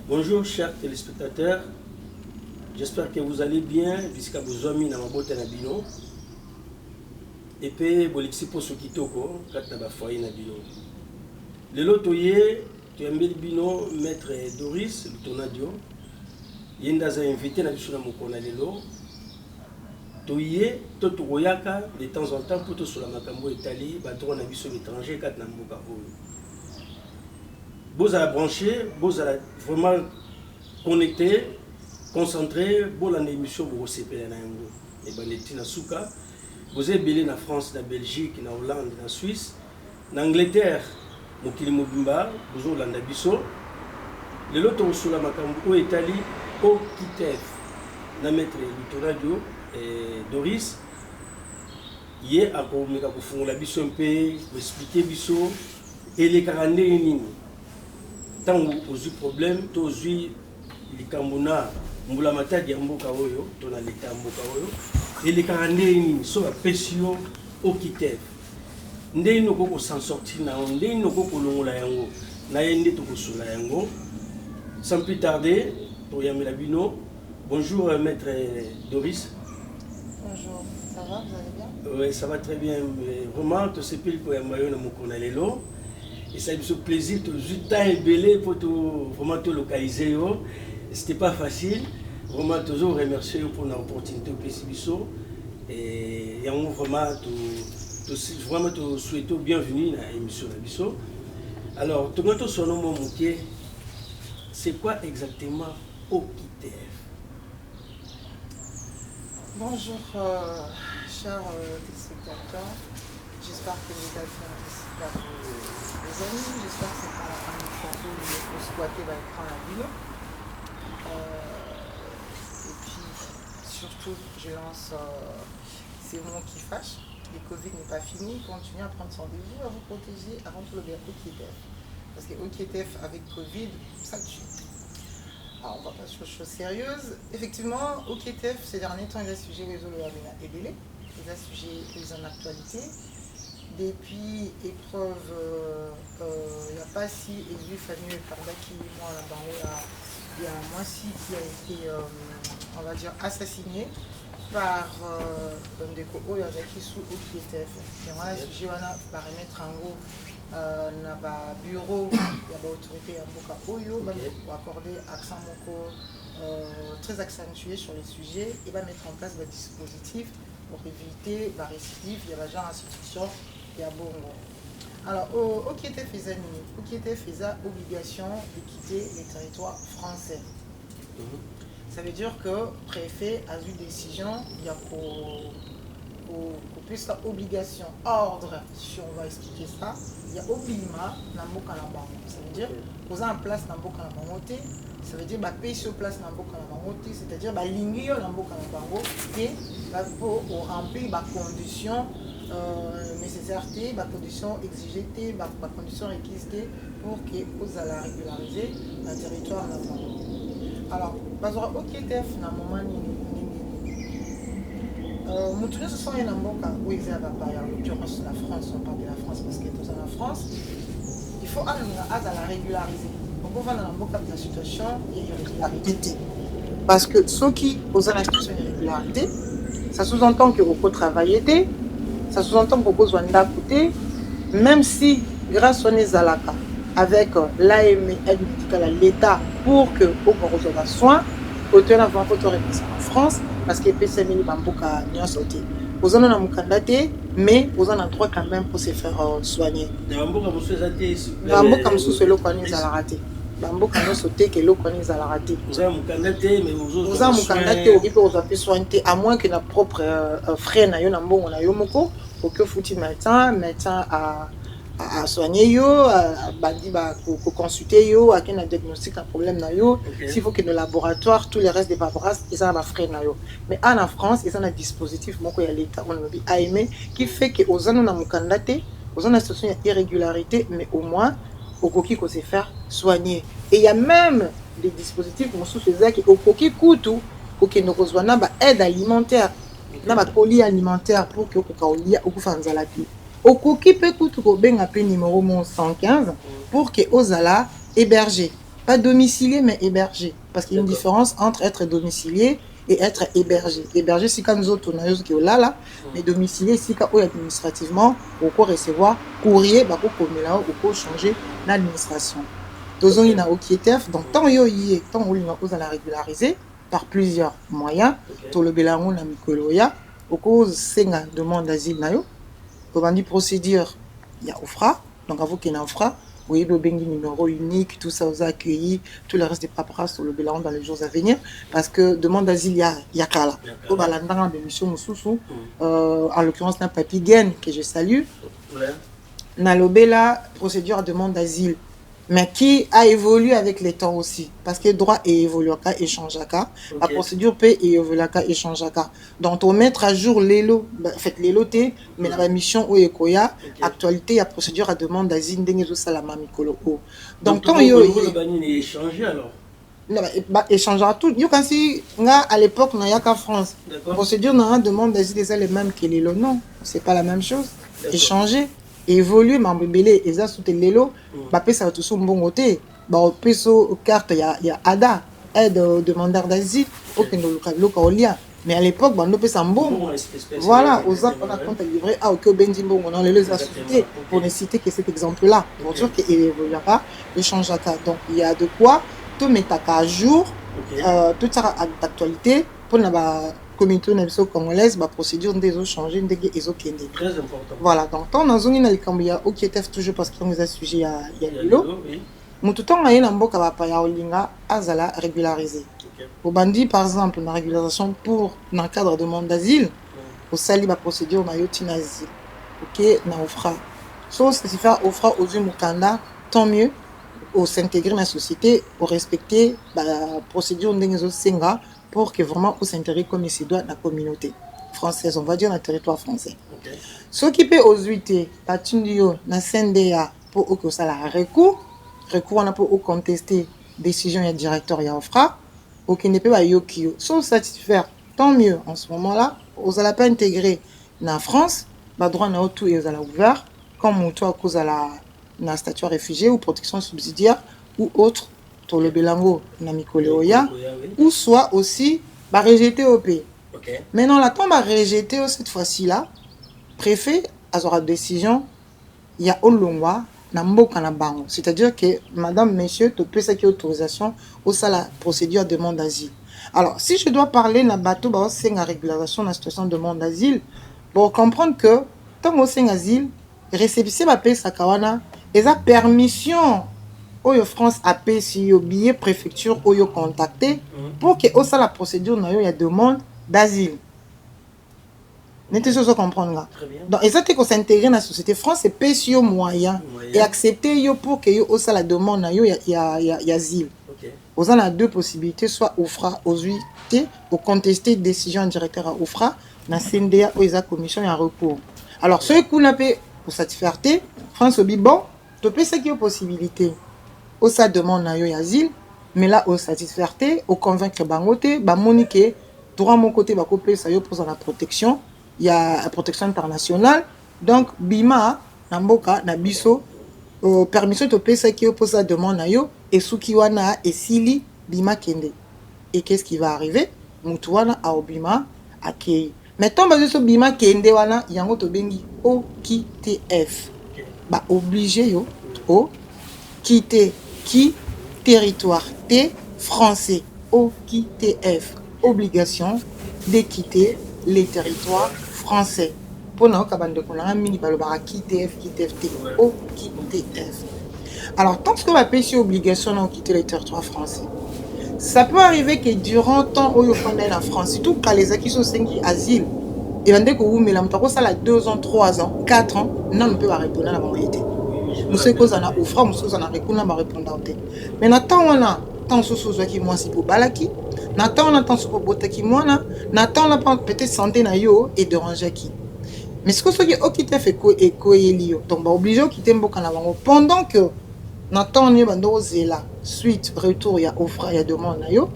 Bonjour chers téléspectateurs, j'espère que vous allez bien puisque vous avez mis dans ma boîte Nabino. Et puis, vous avez pour ce qui toko, quand vous avez foyer Nabino. Le lotoyer, tu as mis Bino, maître Doris, le tonadio. Il y a invité na biso na mokona lelo. Toye, to toyaka de temps en temps pour to sur la makambo Italie, bato na biso étranger kat na mboka oyo. Vous allez brancher, vous allez vraiment connecter, concentrer, vous allez émission pour vous séparer na yango. Et baneti na suka, vous êtes belé na France, na Belgique, na Hollande, na Suisse, na Angleterre, mokili mobimba, vous Hollande biso. Le loto sur la makambo Italie, au Kitef, na maître Lutonadio et Doris. Hier, à Komeka pour faire la biso un peu, expliquer biso et les 42 nini. Tant aux problèmes, tous les Kambuna, Moulamata Diamboka Oyo, ton a l'état Mboka Oyo, et les 42 nini sont à pression au Kitef. Ndé no ko s'en sortir na ndé no ko longola yango na yende to ko sula yango. Sans plus tarder, pour Yamela Bino, bonjour maître Doris. Bonjour, ça va, vous allez bien? Oui, ça va très bien. Mais vraiment, tu sais plus que Yamayo na mokona lelo. Et ça a eu plaisir, tout le temps est belé pour vraiment te localiser. C'était pas facile. Vraiment, toujours remercier pour l'opportunité au Pessibiso. Et vraiment, te souhaiter bienvenue dans l'émission Nabiso. Alors, tout le monde son nom, c'est quoi exactement OKITF? Bonjour, chers téléspectateurs. J'espère que vous avez fait un festival pour les amis. J'espère que c'est pas un micro où il faut squatter l'écran à la ville. Et puis, surtout, je lance ces mots qui fâchent. Le Covid n'est pas fini. Continuez à prendre soin de vous, à vous protéger avant tout le bien OKITF. Parce que OKITF avec Covid, ça tue. Alors, on va passer aux choses sérieuses. Effectivement, OKITF, ces derniers temps, il y a un sujet réseau le Wabena et Délé. Il y a un sujet plus en actualité. Depuis épreuve, il n'y a pas si élu famille Kardaki, moi, il y a un mois-ci qui a été, on va dire, assassiné par Ndeko Oyazaki sous OKITF. Et moi, le sujet, on va remettre en gros. Na ba bureau ya ba autorité ya mboka oyo va accorder accent moko très accentué sur les sujets et va mettre en place des dispositifs pour éviter la récidive il y a la genre institution ya bongo. Alors OKITF faisait obligation de quitter les territoires français. Ça veut dire que le préfet a eu décision il y a plus l'obligation, ordre, si on va expliquer ça, il y a obligement dans Mboka na bango. Ça veut dire, poser en place dans Mboka na bango, ça veut dire, payer sur place dans Mboka na bango, c'est-à-dire, ligne dans Mboka na bango, et pour remplir les conditions nécessaires, les conditions exigées, les conditions requises pour que vous allez régulariser le territoire na bango. Alors, OKITF na moment Moutoune, ce sont les Namboka où ils avaient parlé, en l'occurrence la France, on parle de la France parce que dans la France, il faut aller à la régulariser. Donc on va dans Namboka de la situation irrégularité. Parce que ceux qui posent la situation d'irrégularité, ça sous-entend que vous travaillez, ça sous-entend que vous besoin d'écouter, même si grâce à Nezalaka, avec l'AME, aide médicale à l'État, pour que vous reçoive soin, autant avant votre réponse en France, parce que les PCMI Bamboka n'y ont sauté. Vous en avez un candidat, mais vous en avez droit quand même pour se faire soigner. Bamboka Moussou, c'est l'eau qu'on a raté. Bamboka n'a sauté que l'eau qu'on a raté. Vous avez un candidat, mais vous avez un candidat, vous avez soigné, à moins que notre propre frère n'a eu un bon moko, pour que foutu médecin à soigner yo, pour consulter yo, à qui a diagnostic un problème na yo, s'il faut que le laboratoire, tous les restes des paperasses, ils ont un frais na yo. Mais en France, ils ont un dispositif, moko ya l'État, on a AME, qui fait que aux gens ont candidaté, aux gens ont une situation d'irrégularité, mais au moins, au coquille qu'on sait faire soigner. Et il y a même des dispositifs, on se faisait qui au coquille coûte pour que nous rejoignons aide alimentaire, na colis alimentaire pour que au kufanzalaki. Okoki peut tout benga pe numéro 115 pour que Ozala héberger. pas domicilié, mais hébergé. Parce qu'il y a une différence entre être domicilié et être hébergé. Hébergé, c'est quand nous autres, on a qui est là, mais domicilié, c'est quand administrativement, on peut recevoir courrier, bah, on peut changer l'administration. Dans un OQTF, donc tant on a régularisé par plusieurs moyens, tout le bélangon na mikoloya, au cause senga demande d'asile na yo, au dit procédure, il y a OFRA, donc avant qu'il y ait un OFRA, vous voyez le bengi numéro unique, tout ça vous a accueilli, tout le reste des paperasses sur le bilan dans les jours à venir, parce que demande d'asile, il y a kala. Au balandang de mission Moussoussou, en l'occurrence, n'a papi Gain, que je salue. N'a l'obéla, procédure à demande d'asile, mais qui a évolué avec les temps aussi, parce que le droit est évolué, échange à la procédure peut évoluer à échange à donc on mettre à jour l'élo, fait l'élo t, mais la mission où ekoya, actualité il y a procédure à demande d'asile d'engezo salama mikolo. Donc tant yo échanger alors. Échangera tout. Yo quand si à l'époque n'a y qu'à France. Procédure n'a demande d'asile c'est les mêmes que l'élo, non, c'est pas la même chose. Échanger. Évoluer ma bébé et ça sous l'élo bah ça tout son bon côté bah peso carte il y a ADA aide demandeur d'asile aucun local mais à l'époque bah nous peut ça bon voilà aux autres on a compte livré à aucun benzimbo on a les associés pour ne citer que cet exemple là pour dire qu'il évoluera échange à donc il y a de quoi tout mettre à jour toute ça d'actualité pour la communauté congolaise, la procédure des eaux changées, des eaux qui très important. Voilà, donc on a zone il y a OQTF toujours parce qu'on nous a sujet il y a l'eau. Mais tout le temps, il y a un mboka va pas olinga azala régularisé. Au bandit par exemple, la régularisation pour dans le cadre de demande d'asile, au sali la procédure na yotina asile. OK, na ofra. Sauf que si faire ofra aux mukanda, tant mieux. Au s'intégrer dans la société, au respecter la procédure d'engezo senga pour que vraiment on s'intègre comme il se doit dans la communauté française, on va dire dans le territoire français. S'occuper aux UT, la tundio, la CNDA pour que ça la recours on a pour contester décision et directeur et offra, aucun ne peut pas yokio. Sans satisfaire, tant mieux en ce moment-là, on n'a pas intégré dans la France, le droit n'a tout et on ouvert, comme toi à cause de la statut réfugié ou protection subsidiaire ou autre. Pour le Belango, Namikoleoya, ou soit aussi rejeté au pays. Maintenant, la tombe a rejeté cette fois-ci-là, préfet, à sa décision, il y a Olongwa, Namboka Nabango. C'est-à-dire que, madame, monsieur, tu peux cette autorisation au sein de la procédure de demande d'asile. Alors, si je dois parler de bateau, c'est une régularisation de la situation de demande d'asile, pour comprendre que, tant que c'est un asile, récépissé va payer sa kawana, et sa permission. Oyo France a payé si yo billet préfecture oyo contacté pour que ça la procédure na yo ya demande d'asile. N'était ce comprendre là. Donc et ça te qu'on s'intégrer dans la société France et payer si yo moyen et accepter yo pour que yo ça la demande na yo ya asile. Aux a deux possibilités soit OFRA aux UT ou contester décision directeur à OFRA na CNDA ou esa commission ya recours. Alors ceux qui n'a pas pour satisfaire France obi bon tu peux ça qui est possibilité. Au ça demande na yo asile mais là au satisfaire au convaincre bangote ba monique droit mon côté ba couper ça yo pour la protection il y a la protection internationale donc bima na mboka na biso permission to pesa qui pour ça demande na yo et suki wana et sili bima kende et qu'est-ce qui va arriver mutu wana a obima akei mais tant basé so bima kende wana yango to bengi OQTF ba obligé yo o quitter qui territoire T français OQTF obligation de quitter les territoires français pour nous kabande kona mini balobara QTF OQTF. Alors tant que va payer obligation de quitter les territoires français, ça peut arriver que durant temps où vous fondez la France, surtout quand les acquis sont 5 asile et dès que vous mettez la ça 2 ans 3 ans 4 ans non on peut pas répondre à la vérité. Nous sommes cause na offre nous sommes na répondre na répondre mais n'attend on a tant sous qui moi si pour balaki n'attend on a tant pour botter qui moi n'attend on a peut-être santé na yo et déranger qui mais ce que ce qui OQTF et koelio donc ba obligé quitter mboka na bango pendant que n'attend on bando zela suite retour ya offre ya demande na yo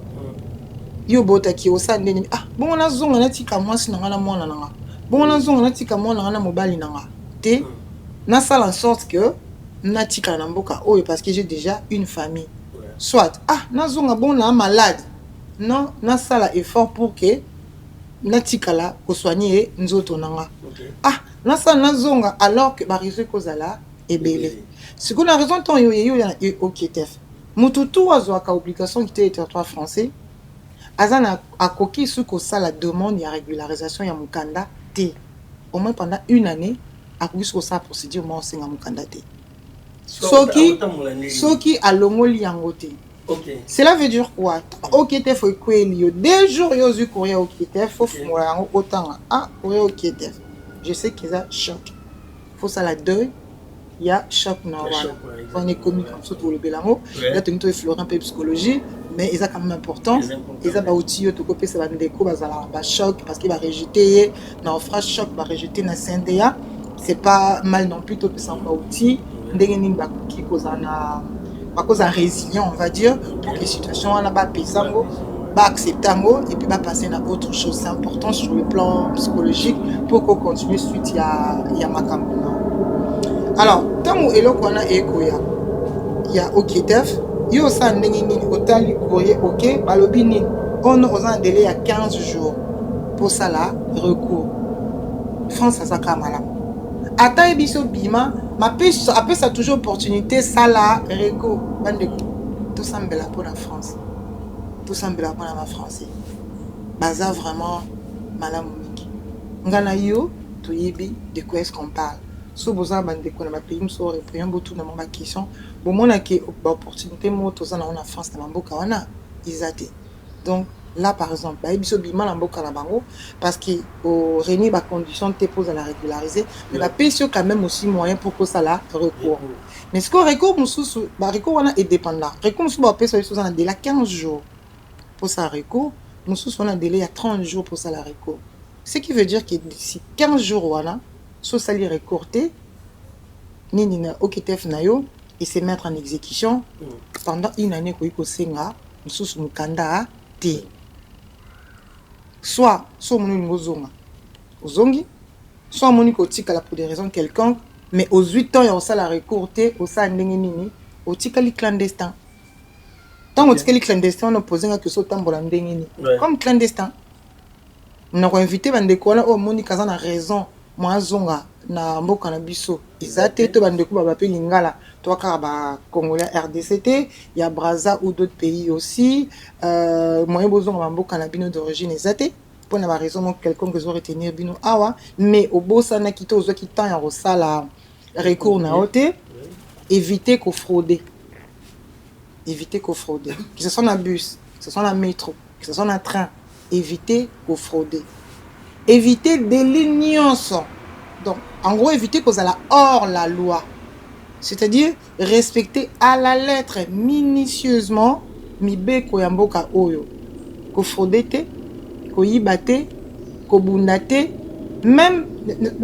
yo botter qui au sein ndeni ah bon na zonga na tika moi si na ngana mwana nanga bon na zonga na tika mwana ngana mobali nanga te na salle en sorte que natika na mboka oyo parce que j'ai déjà une famille soit nazonga bon na malade non na sala effort pour que natikala ko soigner nzoto nanga na sala nazonga alors que ba risque kozala ebele si qu'on a raison tant yo ya OQTF mututu azwaka obligation quitter le territoire français azana akoki sous ko sala demande ya régularisation ya mukanda te au moins pendant une année akoki ko sa procédure mo senga mukanda te soki alongoli yango te. Cela veut dire quoi? OQTF faut que deux jours yo zu courrier OQTF faut moi autant courrier OQTF. Je sais qu'ils a choc. Faut ça la deuil. Il y a choc normal. On est commis comme ça pour le Belamo. Là tu me Florent peu psychologie mais ils a quand même important. Ils a ba outil yo to copier ça va ndeko bazala ba choc parce qu'il va rejeter naufrage choc va rejeter na CNDA. C'est pas mal non plus to ça ba outil ndenge ning ba ki kozana à cause de résilient, on va dire, pour que les situations là bas pesango, bas acceptango et puis bas passer à autre chose. C'est important sur le plan psychologique pour qu'on continue suite ya makambo. Alors, tant où elo kwana eko ya OQTF, yo sa ndenge nini otali courrier OK, balobi nini on a un délai à 15 jours pour ça là recours. France ça ka malam. Ata ebiso bima après ça toujours opportunité ça là rego bandeko tout semble pour la France tout semble pour la français baza vraiment malamu mingi ngana yo to yebi de quoi est-ce qu'on parle so boza bandeko na pays so répondre tout na ma question bon mona ki opportunité mo to za na France na mboka wana izate donc là par exemple ba biso bima na mboka na bango parce que au réunir ba condition te pose à la régulariser mais la PSO quand même aussi moyen pour que ça la recours mais ce que recours mususu ba recours wana est dépendant recours mususu ba PSO so na délai 15 jours pour ça recours mususu on a délai à 30 jours pour ça la recours ce qui veut dire que d'ici 15 jours wana so ça li recourté nini na OQTF na yo et se mettre en exécution pendant une année ko senga mususu mukanda te soit moni ngozonga ozongi soit moni ko tika la pour des raisons quelconques mais aux 8 ans il y a ça la recourté au ça ndenge nini au tika li clandestin tant au tika li clandestin on opposé que so tambola ndenge nini comme clandestin on a invité bandeko na o moni kaza na raison moi zonga na mboka na biso izate to bandeko ba pe lingala to ka ba congolais RDCT il y a Brazza ou d'autres pays aussi moi besoin ba mboka na bino d'origine izate pour na raison quelconque que retenir bino awa mais au bossa na kito zo ki temps ya rosala recours na ote éviter qu'on frauder que ce soit na bus que ce soit na métro que ce soit na train éviter qu'on frauder éviter des lignes. Donc, en gros, éviter qu'on soit hors la loi. C'est-à-dire, respecter à la lettre, minutieusement, mibe koyamboka oyo. Ko fraudete, ko yibate, ko bundate, même,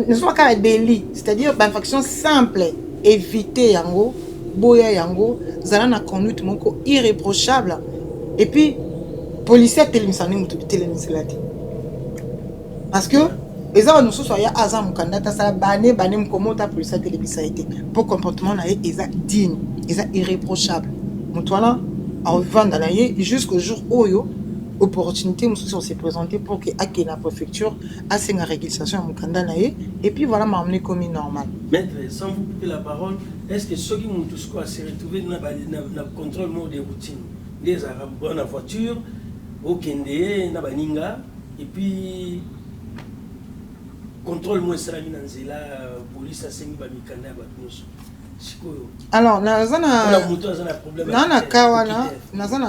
ne soit qu'un délit. C'est-à-dire, infraction simple, éviter yango, boya yango, zala na conduite moko irréprochable. Et puis, policier télémisani mutu télémiselati. Parce que et ça nous soyons azam kandata ça bané comment ta police a télévisité pour comportement na eza digne eza irréprochable mutwana en vendre na jusqu'au jour oyo opportunité nous s'est présenté pour que à la préfecture a une régulation mukanda na et puis voilà m'amener comme normal. Maître, sans vous couper la parole, est-ce que ceux qui m'ont tous quoi se retrouver dans le contrôle mode de routine des arabes bonne voiture au kende na baninga et puis contrôle moins ça la police a semi ba mikanda ba tous alors nazana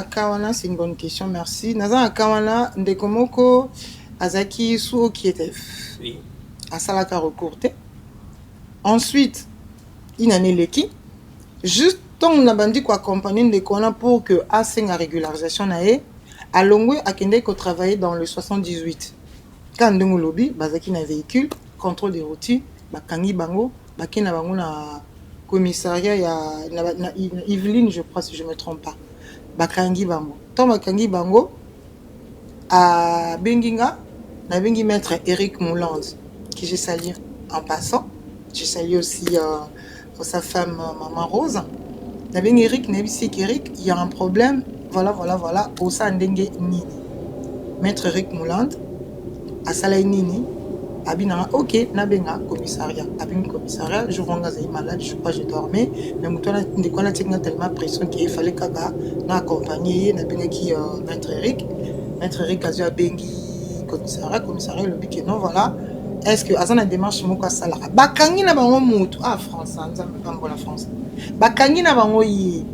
kawana c'est une bonne question merci nazana kawana ndekomoko azaki sous OQTF oui à salaka recourté ensuite une année leki juste tant on a bandi ko accompagner ndekona pour que asenga régularisation nae alongwe akende ko travailler dans le 78 quand ndongo lobby bazaki na véhicule contrôle des routes bakangi bango bakina bango na commissariat na Yveline je crois si je me trompe pas bakangi bango tant bakangi bango à Benginga na bengi maître Eric Moulanz qui je salue en passant je salue aussi sa femme maman Rose Nabengi Eric, Eric, il y a un problème. Voilà. Au sein d'Enge Nini. Maître Eric Mouland, à Salai Nini, Abina, ok, Nabenga, commissariat. Abin commissariat, je rentre malade, je crois que je dormais. Mais moi, on a tellement pression qu'il fallait que accompagner Nabenga qui Maître Eric. Maître Eric a dit à Bengi commissariat, le but que non, voilà. Est-ce que Azana démarche Moka Salara Bakangi na bango mutu France, la France. Bakangi na bango yi.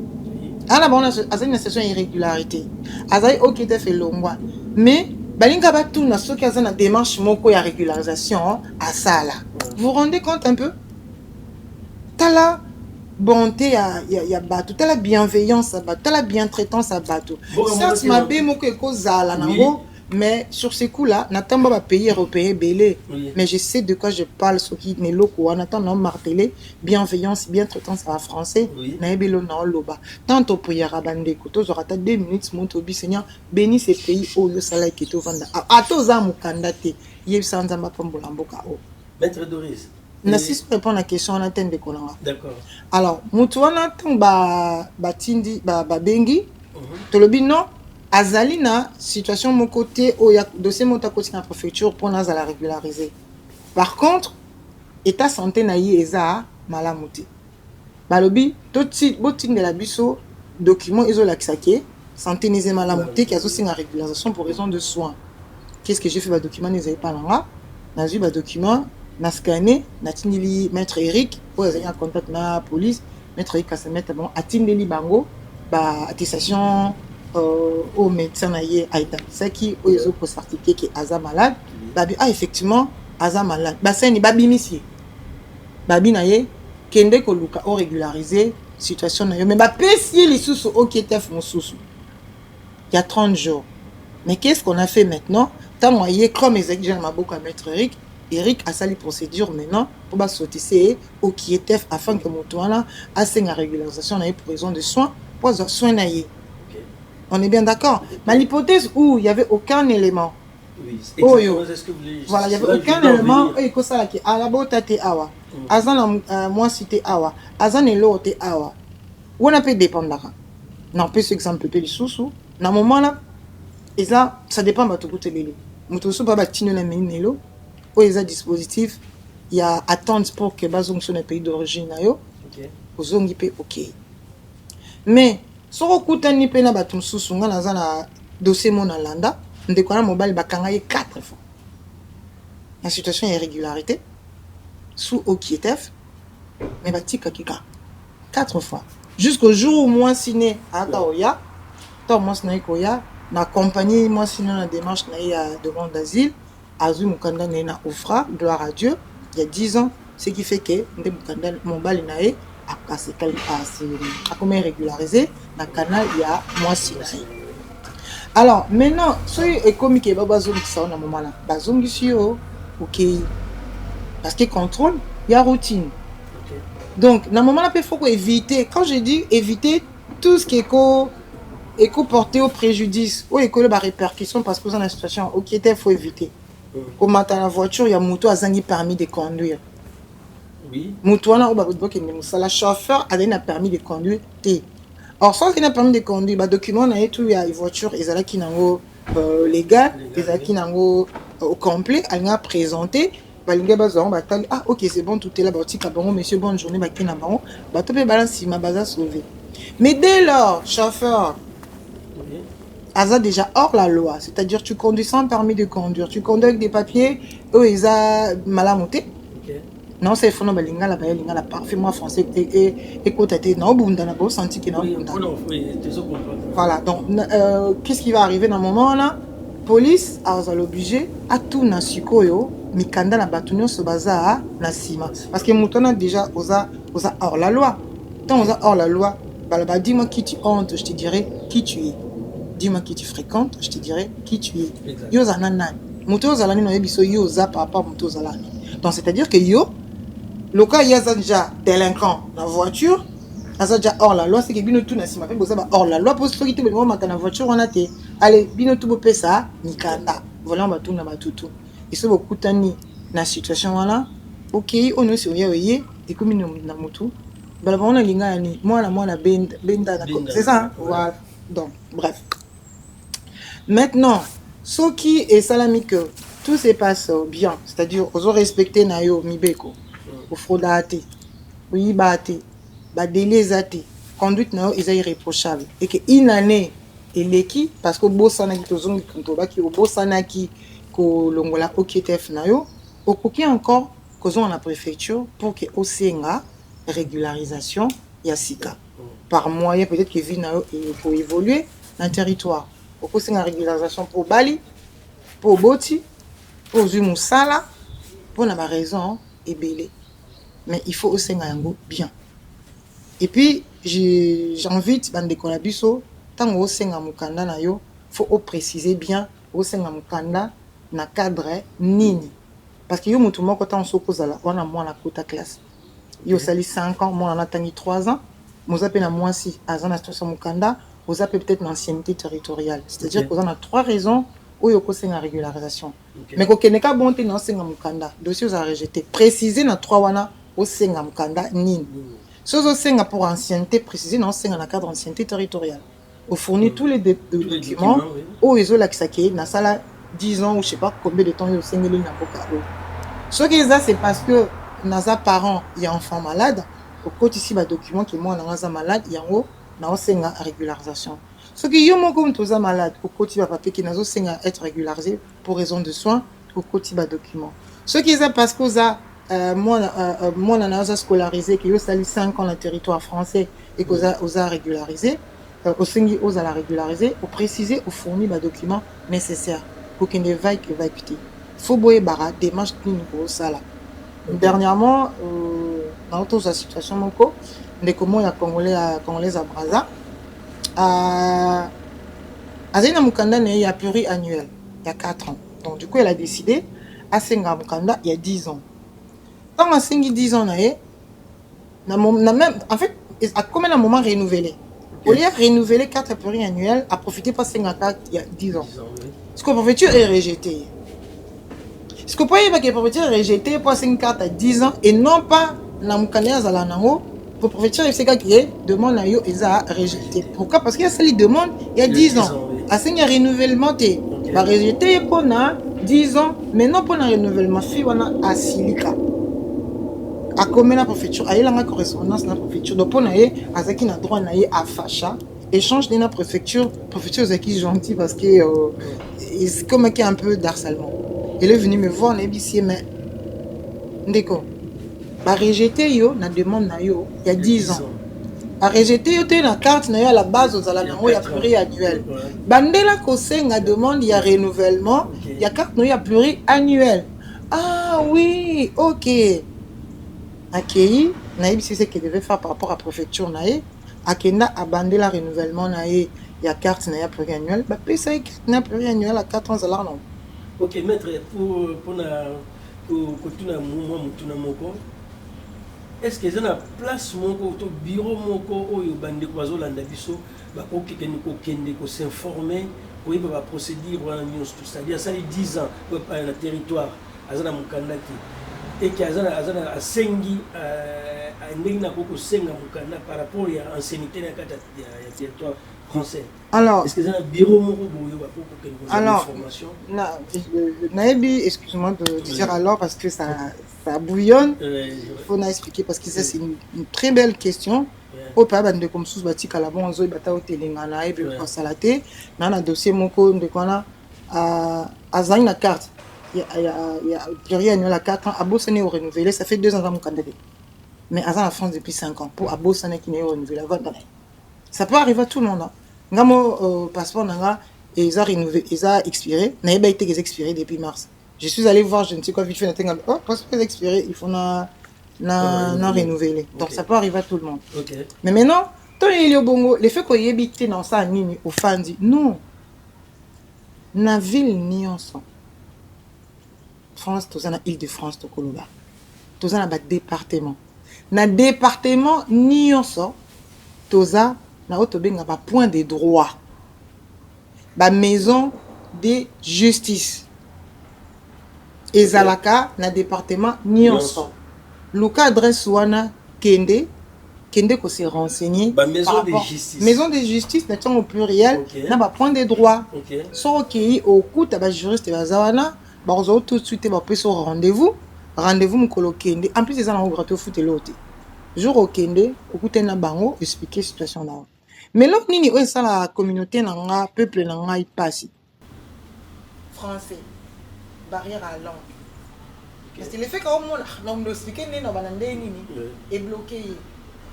Ala bango Azana une session irrégularité. Azai ok te fait longwa. Mais balinga batu na soki Azana démarche moko ya régularisation à Sala. Vous vous rendez compte un peu? Tala bonté ya bateau, tala bienveillance à bateau, tala bientraitance à bateau. Certes ma bé moko eko zala nango. Mais sur ces coups-là, n'attends pas pays européen belé. Mais je sais de quoi je parle, ce qui n'est locaux. On attend non martelé, bienveillance, bien traitance à français. Naebelo na loba. Tant au prière à bande couteaux, aura 2 minutes, mon tobi Seigneur, bénis ces pays où le salaire qui est au vanda. À tous à mukandate, yé sans zamba pambolamboka o. Maître Doris. Nassis répond à la question on attend de konanga. D'accord. Alors, mutuana tang tindi bengi, tolobi non. Azali na situation mon côté au dossier mon côté na préfecture pour nous la régulariser. Par contre, état santé na yi eza malamuti. Balobi toti botin de la biso document isolaxake santé neze malamuti qui a aussi une régularisation pour raison de soins. Qu'est-ce que j'ai fait ba document n'ezai pas là. Na ju ba document na scanner na tinili maître Eric pour avoir un contact na police maître Eric a se mettre bon atindeli bango ba attestation au médecin naïe aïta c'est qui aux autres certifié qui Aza malade babi effectivement Aza malade bassin ni babi misi babi naïe kende ko luka au régulariser situation naïe mais ba pesi les sous OK tef mon sous il y a 30 jours mais qu'est-ce qu'on a fait maintenant tant moyen comme exécution ma beaucoup à maître Eric a sali procédure maintenant pour ba sauter OK tef afin que mon toit là a une régularisation naïe pour raison de soins pour soins naïe. On est bien d'accord. Mais l'hypothèse où il n'y avait aucun élément. Oui, exactement. C'est ce que vous voulez. Voilà, il n'y avait aucun élément. Et que ça là qui à la bota te awa. Azan moi cité awa. Azan et l'autre te awa. Où on a peut dépendre là. Non, plus exemple peut les sous. Dans moment là, et ça dépend de tout côté lélé. Mutoso pas batino na minelo. Où il y a dispositif, il y a attente pour que bazong sur le pays d'origine na yo. OK. Ozongi pe OK. Mais soko kutani pena batum susunga na zana dossier mon alanda ndeko na mobile bakanga ye 4 fois la situation irrégularité sous OQTF mais batika kika 4 fois jusqu'au jour où moi signé à Taoya tant moi signé koya na compagnie moi signé na démarche na ya demande d'asile azu mukanda na ofra gloire à Dieu il y a 10 ans ce qui fait que ndé mukanda mobile na ye à comment régulariser dans le canal il y a moi si alors maintenant soyez économique et baba zone qui sont dans moment là bazong ici OK parce que contrôle il y a routine donc dans moment là il faut éviter quand je dis éviter tout ce qui est porté au préjudice ou école la répercussion parce que vous en la situation OK il faut éviter au matin la voiture il y a moto à zangi permis de conduire. Oui. Moutouana ou babouki la chauffeur a un permis de conduire. Or sans qu'il a permis de conduire, bah document na tout ya voiture ezala ki nango légal, ezala ki nango au complet, elle a présenté, bah linga bazon bah ah OK c'est bon tout est là bah tika bon monsieur bonne journée bah ki na bon bah to pe balance ma baza sauvé. Mais dès lors chauffeur Aza déjà hors la loi, c'est-à-dire tu conduis sans permis de conduire, tu conduis avec des papiers eux ils a malamonté. Non c'est faux non balinga la parfaitement français et écoute non bunda na bo senti que non voilà donc qu'est-ce qui va arriver dans le moment là police a l'obligé à tout na sikoyo mikanda na batunyo so baza na sima parce que mutona déjà osa hors la loi tant osa hors la loi balaba dis-moi qui tu honte je te dirai qui tu es dis-moi qui tu fréquentes je te dirai qui tu es yo za nana muto za lani no yebiso yo za papa muto za lani donc c'est-à-dire que yo le cas il y a déjà délinquant dans la voiture, il y a déjà hors la loi, c'est que bino tout na sima pe boza hors la loi pour ceux qui te bon mata na voiture on a té allez bino tout pe ça mikanda voilà on va tout na batutu et ce beaucoup tani na situation là OK on est sur yé et comme na motu Bah on a lingani, moi la benda, c'est ça, hein? Voilà. Donc, bref. Maintenant, ce qui est salami que tout se passe bien, c'est-à-dire aux respecté nayo mibeko, au fraudate, au yibate, ba délésate, conduite nayo est irréprochable et que une année et l'équipe parce que bossana qui tozongi kontoba qui bossana qui ko longola OKTF nayo, au koki encore causons la préfecture pour que osenga régularisation yasika par moyen peut-être que vie nayo et pour évoluer dans le territoire. Au sein de la régularisation pour Bali, pour Boti, pour Zumusala, pour la raison et belé. Mais il faut aussi bien. Et puis, j'invite Bande Kolabiso, tant que vous avez mukanda na yo, faut préciser bien, vous avez mukanda na cadre nini. Parce que yo mutumo quand on s'oppose on a moins la quota classe. Yo sali 5 ans, moi on a tangi 3 ans, moi appelle à moi si à zana situation mukanda. Vous avez peut-être l'ancienneté territoriale. C'est-à-dire qu'on a 3 raisons où il y a une régularisation. Mais quand on a bonté dans le mukanda, dossier vous a rejeté. Préciser dans 3 wana au senga mukanda nini. Si vous avez pour ancienneté, préciser dans le cadre d'ancienneté territoriale. Vous fournit tous les documents où ils ont l'accès dans ça 10 ans ou je ne sais pas combien de temps ils ont senga les n'importe. Ce qu'ils ont, c'est parce que dans les parents, il y a un enfant malade. Au côté ici, le document qui est moi dans malade, il y a un na senga régularisation. Ce qui yo moko mtoza malade au côté ba papier qui nazo senga être régularisé pour raison de soins au côté ba document. Ce qui est parce que ça moi na scolarisé qui yo sali 5 ans dans le territoire français et que ça osa régularisé au sengi osa la régulariser au préciser au fournir ba document nécessaire pour qu'il ne vaille que va quitter. Faut boyer bara démarche clinique au sala. Dernièrement dans toute la situation moko de comment il y a Congolais à Braza. Azena Mukanda, il y a pluriannuel, il y a 4 ans. Donc, du coup, elle a décidé à Senga Mukanda il y a 10 ans. Quand on a 10 ans, en fait, à combien de moments renouvelé? Au lieu de renouveler 4 pluriannuels, à profiter pas Senga 4 il y a 10 ans. Ce que la préfecture est rejeté. Ce que vous voyez, la préfecture est rejeté pour Senga 4 à 10 ans et non pas na Mukanda Zalanango. Pour préfecture, c'est qui demande à yo a rejeté. Pourquoi? Parce qu'il y a celle qui demande il y a 10 ans. À ce qu'il renouvellement, il va rejeter pour 10 ans, mais non pour un renouvellement. Il on a à Silika. À combien la préfecture? Il y a une correspondance dans la préfecture. Donc, pour à ce qui a droit à Facha, échange de la préfecture. La préfecture, c'est qui gentil parce que c'est comme qu'il y a un peu d'harcèlement. Il est venu me voir, il dit, mais d'accord. Ba rejeté yo na demande na yo il y a 10 ans. A rejeté yo te na carte na yo à la base aux alango ya pluriannuel. Bandela ko senga demande il y a renouvellement, il y a carte na yo ya pluriannuel. Ah oui, OK. Accueilli, na yebi c'est ce qu'il devait faire par rapport à préfecture na ye. Akenda a bandela renouvellement na ye, il y a carte na yo pluriannuel. Ba pesa carte na pluriannuel à 4 ans à l'argent. OK, maître pour tuna moi mutuna moko. Est-ce que ça a place moko to bureau moko oyo bande ko bazolanda biso ba ko kende ko s'informer pour ba procédure wana nyonso c'est-à-dire ça les 10 ans dans le territoire azana mukanda et que azana a sengi ndenge na ko senga mukanda par rapport à ancienneté na kata ya territoire français. Alors, est-ce que ça a bureau moko boyo ba ko kende ko information? Naebi, excuse-moi de dire alors parce que ça bouillonne. Il faut expliquer parce que ça c'est une très belle question. Au pas de comme sous bâti calabon zo bata au telengana et puis pour salaté dans un dossier moko de kona à zang la carte. Il y a pluriannuel à 4 ans à Bossane au renouvelé, ça fait 2 ans mon candidat. Mais à la France depuis 5 ans pour à Bossane qui n'est renouvelé avant d'année. Ça peut arriver à tout le monde. Ngamo passeport nanga et ils a renouvelé, ils a expiré, n'a pas été expiré depuis mars. Je suis allé voir, je ne sais quoi, vite fait, oh, parce que c'est expiré, il faut renouveler. Donc ça peut arriver à tout le monde. Okay. Mais maintenant, quand il y a bongo, le fait qu'on y habite dans ça, nini, au fandi, non. Na ville ni ensemble. France, tous en Île-de-France, to Koloba. Tous en département. Na département ni ensemble. Tous en na autobenga ba point de droit. Ba maison de justice. Ezalaka na département Nyonso. Luka adresse wana kende kende ko se renseigner Bah, maison de justice. Maison de justice na au pluriel Okay. na ba point de droit. Okay. So ki au kuta ba juriste bazawana ba ozo tout de suite ba peso rendez-vous mukolo kende en plus ezana gratuit foot l'autre jour au kende okuta na bango expliquer situation na. Mais là nini o ça la communauté na nga peuple na nga ipasi français barrière à langue. Parce que le fait qu'au moins on expliquer né na banande nini est bloqué.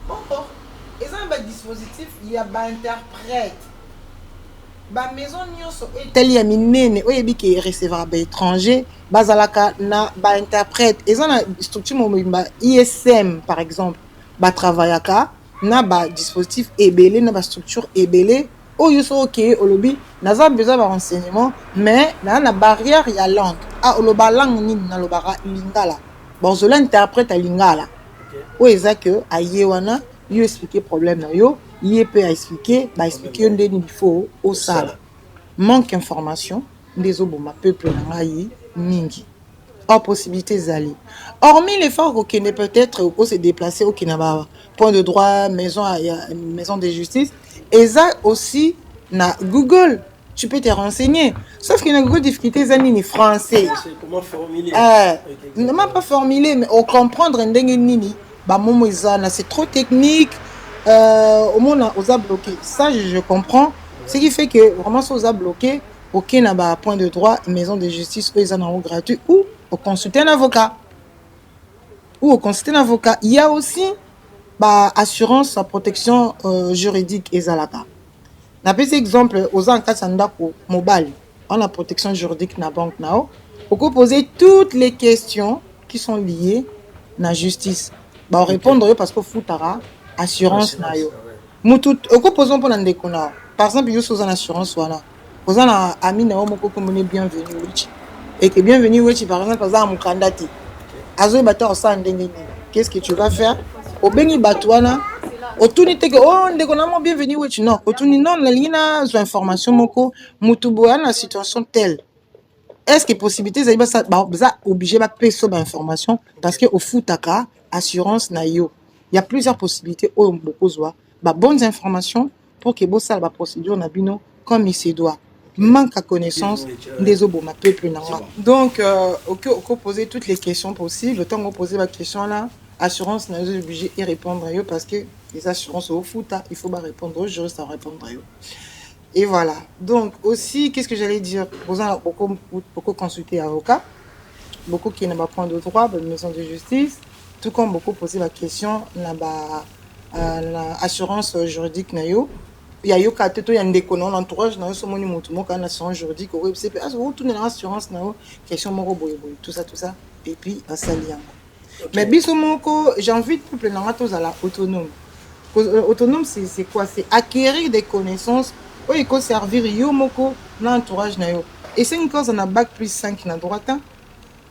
Bon, ils ont un dispositif, il y a un interprète. La maison nyonso telle ya minene oyebi ke recevoir ba étranger bazalaka na ba interprète. Ils ont une structure ba ISM par exemple. Ba travaillaka na ba dispositif ebele na ba structure ebele oyo so ke olobi naza besoin ba renseignement mais na barrière ya langue. Ah oloba langue nini na lobara lingala. Bon zo l'interprète à lingala. Ou eza que ayewana yo expliquer problème na yo il peut expliquer bah expliquer on il faut au sala manque information des oboma peuple na ngai mingi hors possibilité zali hormis l'effort qu'on est peut-être au se déplacer au Kinaba point de droit maison de justice et ça aussi na Google tu peux te renseigner sauf qu'il y a une grande difficulté zani français comment formuler non pas formuler mais au comprendre ndenge nini bah momo izana c'est trop technique au monde on a bloqué ça je comprends ce qui fait que vraiment ça a bloqué ok n'a pas point de droit maison de justice ils en ont gratuit ou au consulter un avocat il y a aussi bah assurance protection juridique et zalaka n'a pas exemple aux encadrants mobile on a protection juridique na banque nao on peut poser toutes les questions qui sont liées à la justice bah répondre parce que foutara assurance na yo mutu okopozo mpona ndeko na par exemple yo soza na assurance wana oza na ami na yo moko komone bienvenue wichi et que bienvenue wichi par exemple aza mukanda te azo bata osa ndenge nini qu'est-ce que tu vas faire obengi bato wana otuni te que oh ndeko na mo bienvenue wichi non otuni non la lina zo information moko mutu boya na situation telle est-ce que possibilité za ça ba obligé ba peso ba information parce que au futaka assurance na yo. Il y a plusieurs possibilités au Mbokozwa, bonnes informations pour que bossa la procédure nabino comme il se doit. Manque à connaissance des oboma peuple nanga. Donc on poser toutes les questions possibles, tant qu'on poser la question là, assurance na yo obligé y répondre à yo parce que les assurances au foot, il faut pas répondre aux juristes à répondre à yo. Et voilà. Donc aussi qu'est-ce que j'allais dire, beaucoup consulter avocat, beaucoup qui n'a pas point de droit, maison de justice. Tout comme beaucoup posé la question la assurance juridique na yo il y a yo kateto ya ndeko na entourage na yo so moni mutu mo kana assurance juridique au website as vous tourner la assurance na yo question moko boye tout ça et puis asali yango mais biso moko j'ai envie de peuple na ngato za la autonome c'est quoi c'est acquérir des connaissances ou il faut servir yo moko na entourage na yo et c'est une cause na bac plus 5 na droite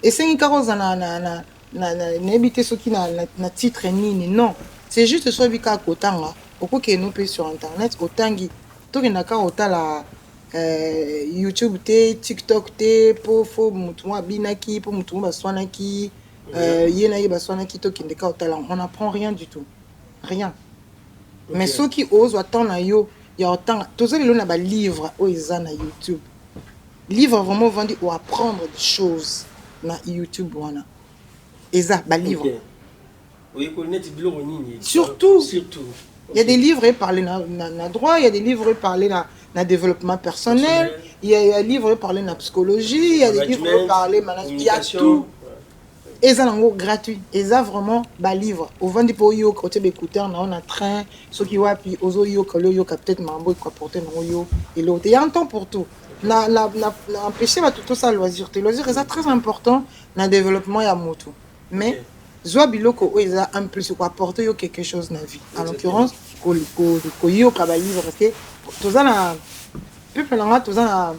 et c'est une cause na n'habiter ce qui na titre nini non c'est juste soit bika kotanga oko ke no pe sur internet otangi to na ka otala YouTube te TikTok te po fo mutu binaki po mutu baswanaki yena baswanaki to kinde ka otala on n'apprend rien du tout rien okay. Mais ceux qui osent attendre yo il y a autant tous les na ba livre o eza na YouTube livre vraiment vendu ou apprendre des choses na YouTube wana et ça, bah livre. Oui, surtout. Il y a des livres parlés na droit, il y a des livres parlés na développement personnel, il y a des livres parlés na psychologie, il y a des livres parlés il y a tout. Et ça en gratuit. Et ça vraiment bah livre. Au vend pour yo côté écouteur on a train, ceux qui wa puis ozo yo que yo peut-être mambo quoi porter non yo et l'autre. Il y a un temps pour tout. Na empêcher tout ça loisir. Le loisir c'est très important dans le développement ya moto. Mais Zoa biloko oeza en plus quoi apporter yo quelque chose dans la vie. En l'occurrence, ko yo ka ba livre parce que toza na peuple na toza na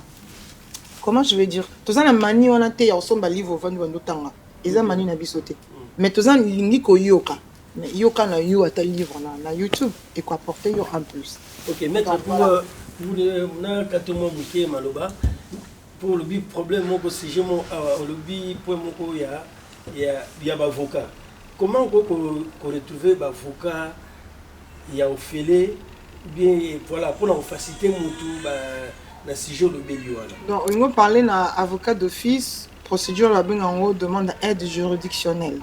comment je vais dire toza na mani on a te ya osomba livre vandi bando tanga. Eza mani na bisoté. Mais toza lingi ko yoka. Mais yoka na yo ata livre na YouTube et quoi apporter yo en plus. OK, maître pour na katomo buké maloba pour le problème mon sujet mon le point mon il y a avocat. Comment on retrouve avocat il y a Ophélie, bien voilà, pour la faciliter mon tout, dans ce sujet de Bélio. Donc, on va parler d'un avocat d'office, procédure la bonne en haut, demande aide juridictionnelle.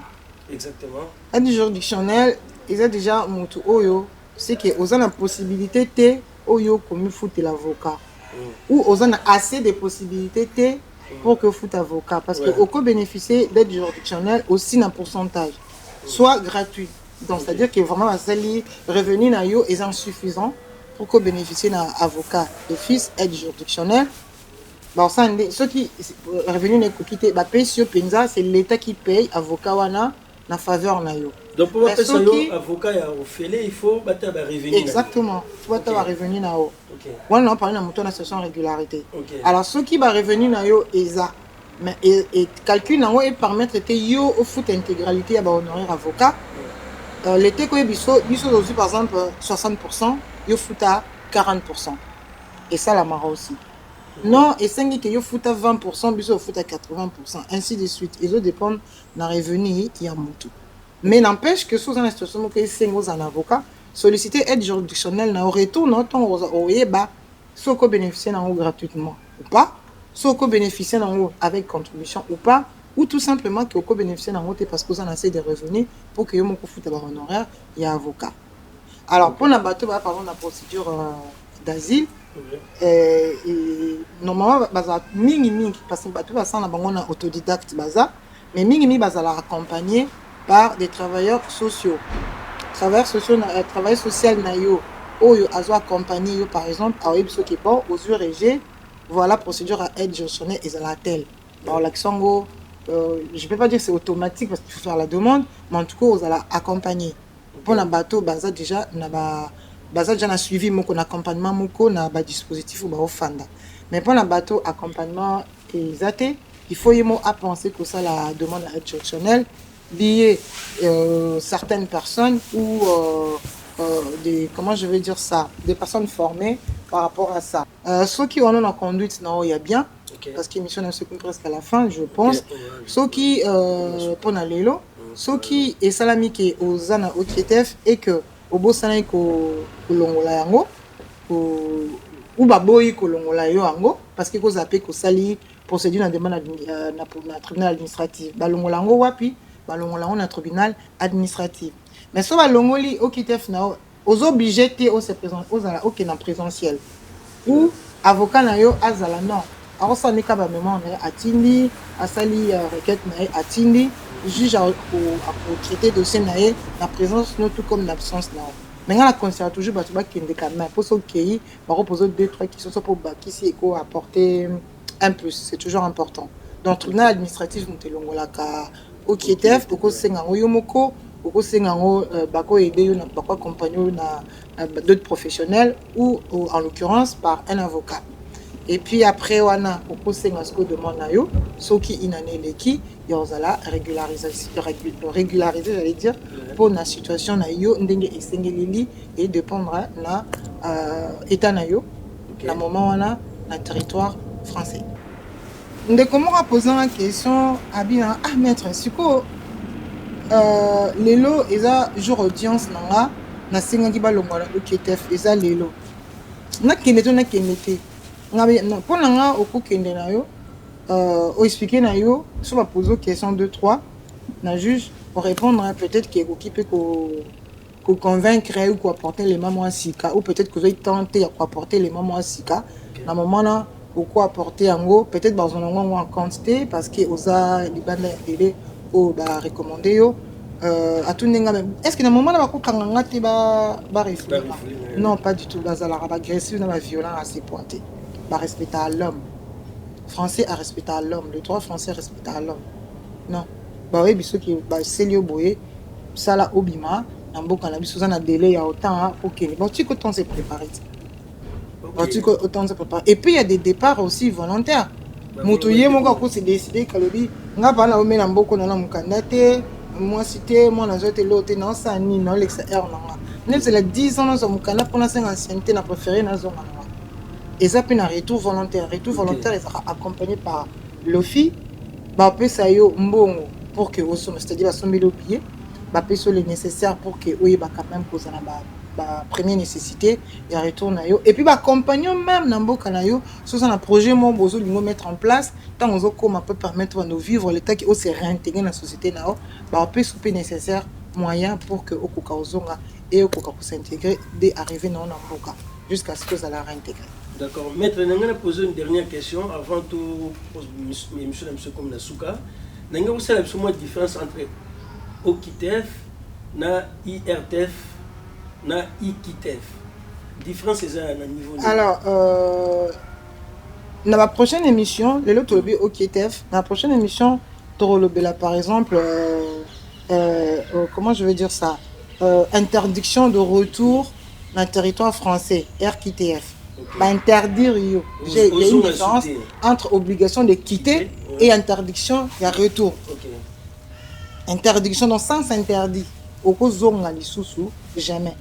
Exactement. Aide juridictionnelle, ils ont déjà mon tout oyo, c'est que aux la possibilité t oyo comme fout l'avocat. Ou aux a assez de possibilités t pour que fout avocat. Parce que peut bénéficier d'aide juridictionnelle aussi d'un pourcentage, soit gratuit. Donc, c'est-à-dire que vraiment, les revenus est insuffisant pour que bénéficier d'un avocat d'office, aide juridictionnelle. Bon, ça, ceux qui revenus n'est quitté, c'est l'État qui paye avocat wana na faveur na yo. Donc pour faire ça, avocat ya Ophélie, il faut battre ba revenu. Exactement, il faut battre ba revenu na yo. OK. Voilà, on parle na montant d'association régularité. Alors ceux qui ba revenu na yo eza mais et calcul na yo et permettre que yo au foot intégralité ya ba honoraire avocat. L'été ko biso aussi par exemple 60%, yo foot à 40%. Et ça la mara aussi. Non, et c'est que yo foot à 20%, biso foot à 80%, ainsi de suite. Et ça dépend na revenu ya mutu. Mais n'empêche que sous une situation que c'est un avocat, solliciter aide juridictionnelle na retour notre oyeba ce que bénéficier en gratuitement ou pas, ce que bénéficier en avec contribution ou pas, ou tout simplement que vous bénéficier en parce que vous en avez des revenus pour que vous foute avoir honoraire, il y a avocat. Alors pour la bateau par exemple la procédure d'asile, normalement baza mingi parce que bateau ça na bango na autodidacte baza, mais mingi baza la accompagner par des travailleurs sociaux. Travailleurs social nayo oyo azo accompagner par exemple à ceux qui bon aux URG, voilà procédure à aide juridictionnelle et la telle. Par l'accent je peux pas dire que c'est automatique parce qu'il faut faire la demande, mais en tout cas vous allez accompagner. Pour la bateau baza déjà na suivi mon accompagnement moko na ba dispositif ou ba ofanda. Mais pour la bateau accompagnement exacté, il faut y à penser que ça la demande à aide juridictionnelle lier certaines personnes ou des comment je vais dire ça, des personnes formées par rapport à ça. Ceux qui ont en conduite non il y a bien parce qu'ils missionnent ce presque à la fin je pense. Ceux qui pour na lelo, ceux qui et salami qui aux ana au KTF et que au beau salami ko longola yango ou baboyi ko longola yo yango parce que ko zappé ko sali procédure na demande na tribunal administratif balongola yango wapi balongola on a tribunal administratif mais so balongoli au KTF na aux obligés te se présenter aux ala OK na présentiel ou avocat na yo azala non alors ça n'est qu'à ba mémoire na atindi asali requête na atindi juge à traiter dossier na la présence non tout comme l'absence na maintenant la conseiller toujours ba kende quand même pour so kei ba reposer 2-3 questions pour ba qui si ko apporter un plus c'est toujours important donc tribunal administratif montelongola ka au KTF oko senga yo moko oko senga bako aider yo na bako accompagner na d'autres professionnels ou en l'occurrence par un avocat et puis après wana oko senga ce que demande na yo so qui inane leki yo zala régulariser j'allais dire pour la situation na yo ndenge esengelili et dépendra na état na yo na moment wana na territoire français. Comment poser une question à bien maître siko lelo eza jour audience nanga na singa ki balongwa na KTF eza lelo na kende na kende ngabe pour nanga okokende na yo o expliquer na yo so ba poser question 2 3 na juge pour répondre peut-être que occupé ko convaincre ou ko apporter les mamans à sika ou peut-être que vous tenter à apporter les mamans à sika na moment là pourquoi apporter en gros peut-être dans un en quantité parce que osa libanda ele o ba recommander yo à tout nenga même est-ce que dans moment là ba ko kanganga te ba réfléchir non pas du tout bazala ba agressif na ba violent assez pointé ba respecter à l'homme français à respecter à l'homme le droit français respecter à l'homme non ba oui biso qui ba selio boye ça la obima na mboka na biso na délai ya autant OK bon tu que ton s'est préparé. Autant se préparer. Et puis il y a des départs aussi volontaires. Motoye mon gars s'est décidé que le dit nga pas na omena mboko na mukandate moi cité moi na zote l'autre non ça ni non l'extérieur non. Même c'est la 10 ans dans mukanda pour la 5 ancienneté na préféré na zone. Et ça puis un retour volontaire est accompagné par l'OFI ba peut ça yo mbongo pour que au sommet c'est-à-dire ba sommet le pied ba peut le nécessaire pour que oui ba quand même cause na ba première nécessité ya retour na yo et puis compagnon même na mboka na yo so ça na projet mo bozo lingo mettre en place tant ozo koma peut permettre de vivre l'état qui se réintégrer dans la société na ba peut souper nécessaire moyen pour que okoka ozonga et okoka ko s'intégrer dès arriver na mboka jusqu'à ce que ça la réintégrer. D'accord. Maître, je vais poser une dernière question avant tout, monsieur comme Nasuka. Je vais vous faire la différence entre OKITEF, na IRTF, na IKITEF. Différence est à niveau. Alors, dans la prochaine émission, le lot OKITEF, dans la prochaine émission, Torolobela par exemple, comment je vais dire ça, interdiction de retour dans le territoire français, RKTF. Okay. Interdire, il y a une différence entre obligation de quitter et interdiction de retour. Okay. Interdiction dans le sens interdit. Au cas où jamais.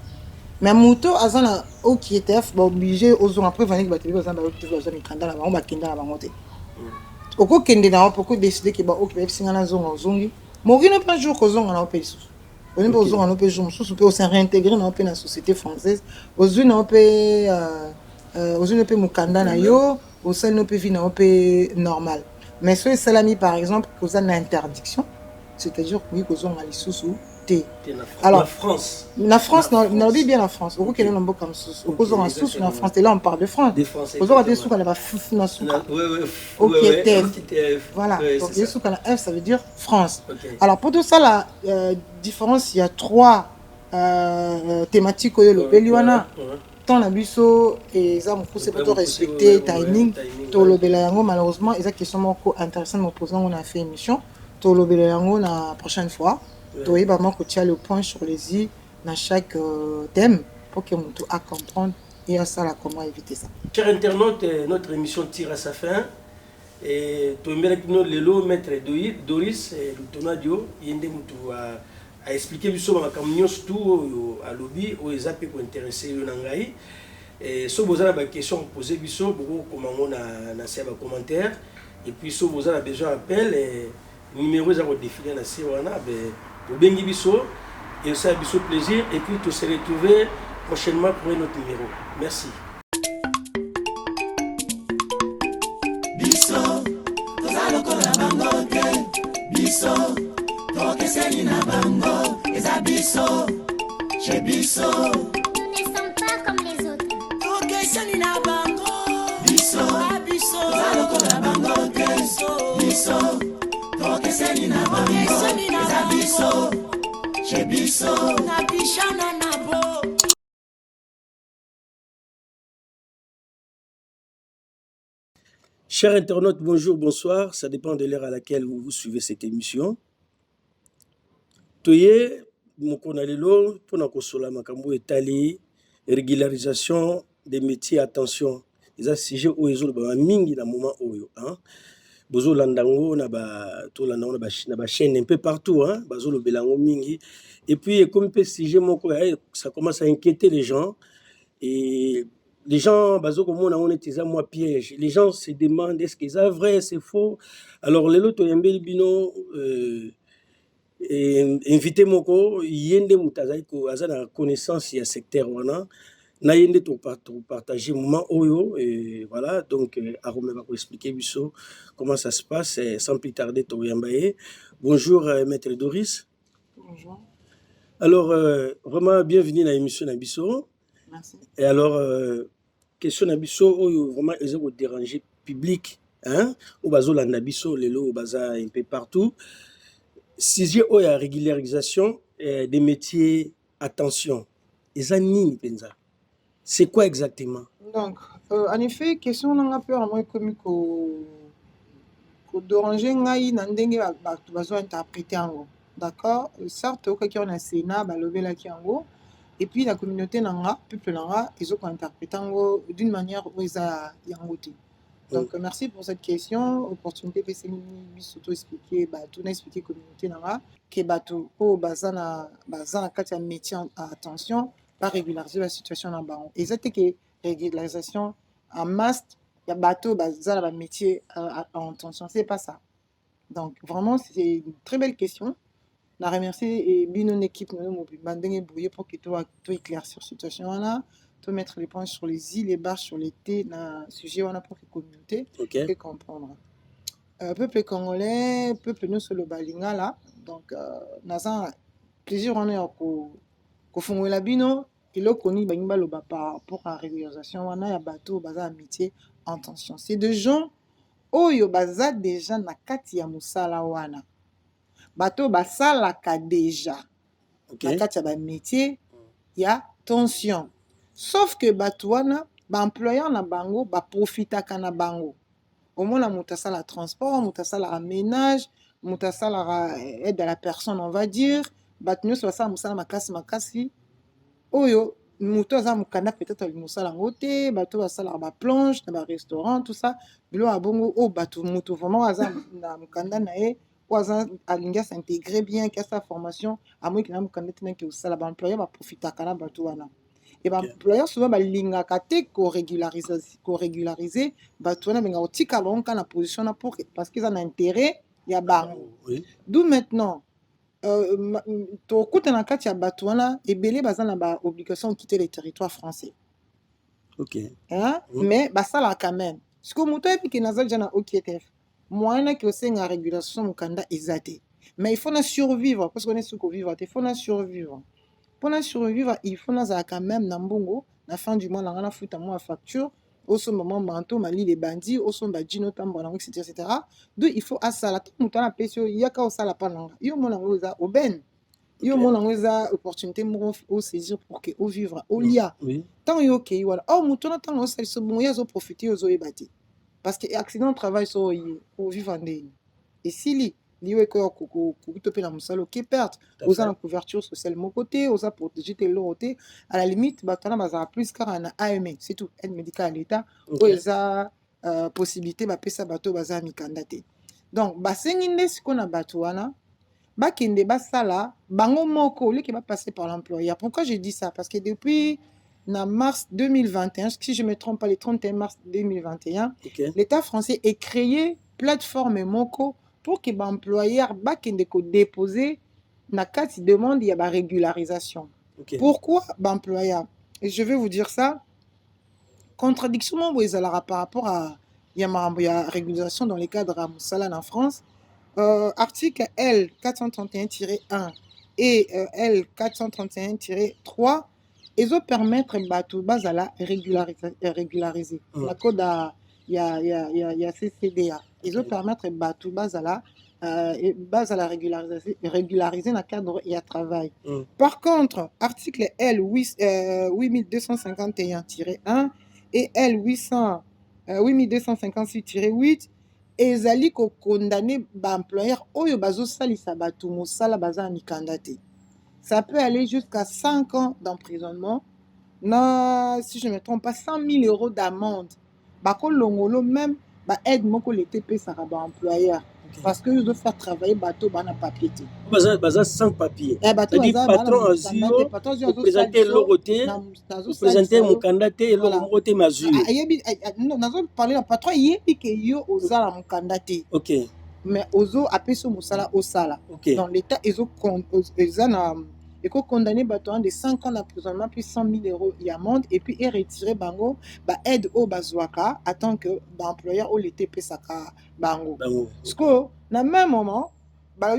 Mais moto azana OKITF ba obligé aux après venir ba télé bazana ba OKITF bazana kanda na ba kenda na ba moté. Au cas kende na pourquoi décider que ba OKITF singa na zonga zongi. Mori ne pas jour ko zonga na pays sous. On ne peut zonga na pays sous sous peut se réintégrer dans la société française. Aux une on peut aux pe mukanda na yo au sein no pe vina on pe normal mais ce salami par exemple cause une interdiction c'est-à-dire oui cause on ali sous té alors la France non bien la France au quel nombre comme sous cause on sous la France et là on parle de France cause on a des sous qu'on va fou na sous OK voilà donc les sous qu'on a F ça veut dire France alors pour tout ça la différence il y a trois thématiques au le Beliwana tant la biso et ça c'est pour respecter timing to le belayango malheureusement et ça question moko intéressant me posant on a fait émission to le belayango la prochaine fois to y ba moko tia le point sur les i dans chaque thème pour que mon tout à comprendre et à ça là comment éviter ça. Chers internautes, notre émission tire à sa fin et to melekno lelo maître Doris le tonadio yende mutu a expliqué biso makambo nyonso tout à lobby o ezape ko intéresser yo nangai et so bozala ba question poser biso boko komango na se ba commentaire et puis so bozala besoin appel et numéro za ko défiler na se wana be to bengi biso et ça biso plaisir et puis to se retrouver prochainement pour un autre numéro. Merci. Biso tozalo kola bango biso Tokeseni na bango, eza biso, chez biso. Nous ne sommes pas comme les autres. Tokeseni na bango, biso, biso. Zaloko na bango, biso. Tokeseni na bango, eza biso, chez biso. Na bishana na bo. Chers internautes, bonjour, bonsoir. Ça dépend de l'heure à laquelle vous suivez cette émission. Toye mokona lelo pona kosola makambo etali régularisation des métiers attention eza sujet oyo ba mingi na moment oyo hein bozo landango na ba to landango na ba chaîne un peu partout hein bazo lo belango mingi et puis comme pe sujet moko ça commence à inquiéter les gens et les gens bazo komona on est moi piège les gens se demandent est-ce que c'est vrai c'est faux alors lelo to yambeli bino et invité moko yende mutazai ko azana connaissance ya secteur wana na yende to partager moment oyo et voilà donc arome va ko expliquer biso comment ça se passe sans plus tarder to yambaye. Bonjour maître Doris. Bonjour. Alors vraiment bienvenue dans l'émission Nabiso. Merci. Et alors question Nabiso oyo vraiment ils ont dérangé public hein au bazo la Nabiso lelo baza un peu partout. Sujet ou la régularisation des métiers, attention, c'est quoi exactement? Donc, en effet, question n'a pas vraiment comme que déranger ngai na ndenge ba besoin interpréter en gros. D'accord? Certes, au on a Sénat, ba lever la qui en gros. Et puis la communauté nanga, peuple nanga, ils ont interprété en gros d'une manière où ils a yangoté. Donc merci pour cette question, opportunité que c'est surtout expliquer tout expliquer communauté nanga que bateau au bazana katia métier attention pas régulariser la situation dans baron. Et c'était que régularisation en masse il y a bateau bazana métier en tension, c'est pas ça. Donc vraiment c'est une très belle question na remercier et bino équipe na mobimba ndenge brouillé pour que toi éclaircir situation wana, to mettre les points sur les i, les barres sur les t na sujet wana pour que communauté Ok. et comprendre. Peuple congolais, peuple nous sur le balingala, donc naza plaisir on est ko fungola bino eloko ni bangi baloba par rapport à régularisation wana ya bateau baza amitié en tension. C'est de gens oyo baza déjà na kati ya mosala wana. Bateau basalaka déjà Ok. na kati ya ba métier ya tension. Sauf que bato wana ba employeur na bango ba profitaka na bango. Omona moto asalaka transport, moto asalaka ménage, moto asalaka aide à la personne on va dire. Bato nyonso basala mosala makasi oyo moto aza mokanda peut-être ali mosala yango te, bato basalaka ba plonge na ba restaurant tout ça bilo abongo o bato moto vraiment aza na mokanda na ye oyo aza alingi s'intégrer bien que sa formation amoki na mokanda te ndenge osala ba employeur baprofitaka na bato wana. Et ba employeur souvent balingaka te korégulariser bato wana benga kotika bango kaka na position na pour parce qu'ils ont intérêt ya bango. Oui. D'où maintenant tokutana kati ya bato wana ebele baza na ba obligation de quitter le territoire français. Ok. Hein? Mais basala quand même. Ce que moto epi ke naza déjà na OQTF. Moyen ki osenga régulation mukanda ezate. Mais il faut na survivre parce qu'on est sous vivre, il faut na survivre. Pour na survivre, il faut na za quand même na mbongo na fin du mois na ngana futa moi facture. Au son moment manteau mali les bandits, au son badjino tambo na etc. Donc il faut asala tout moto na pesio yaka osala pananga. Yo mona ngoza oben. Yo mona ngoza opportunité mo au saisir pour que au vivre au lia. Oui. Tant yo ke wala oh moto na tant osali so bon yazo profiter ozo ebati. Parce que accident de travail so au vivre ndeni. Et si liwe ko topé la musalo qui perte aux en couverture sociale mon côté aux a protéger tes loroté à la limite batana baza plus car na AME c'est tout aide médicale à l'état ou eza possibilité ba pesa bato baza mikandate. Donc basengi nde sikona bato wana bakende basala bango moko li ke ba passer par l'employeur. Pourquoi je dis ça? Parce que depuis mars 2021, si je ne me trompe pas, le 31 mars 2021, l'État français a créé plateforme Moko pour que les employeurs déposer na carte demande il y a la régularisation. Pourquoi employeur? Et je vais vous dire ça. Contradiction par rapport à la régularisation dans les cadres à Moussala en France. Article L 431-1 et L 431-3 ils ont permettre bateau bazala régulariser la code il y a CCDA ils ont permettre bateau bazala régulariser dans le cadre il y a travail. Par contre article L 8251-1 et L 8256-8 ezali ko condamner ba employeur oyo bazo salisa bato mosala baza mikanda te. Ça peut aller jusqu'à 5 ans d'emprisonnement. Non, si je ne me trompe pas, 100 000 euros d'amende. Bako longolo même, bah aide moko l'été paye ça ba employeur. Parce que ils doivent faire travailler bateau bana papier. Baza sans papier. C'est-à-dire patron azio, présenter l'oroté, présenter mon candidat et l'oroté mazur. Non, nous allons parler de patron yebi ke yo ozala mon candidat. OK. Mais ozo apeso musala osala. Dans l'état ils ont et qu'on condamné bateau de 5 ans d'emprisonnement puis 100 000 euros d'amende et puis est retiré bango ba aide au bazouaka attend que ba employeur au l'été paie ça bango. Parce que na même moment ba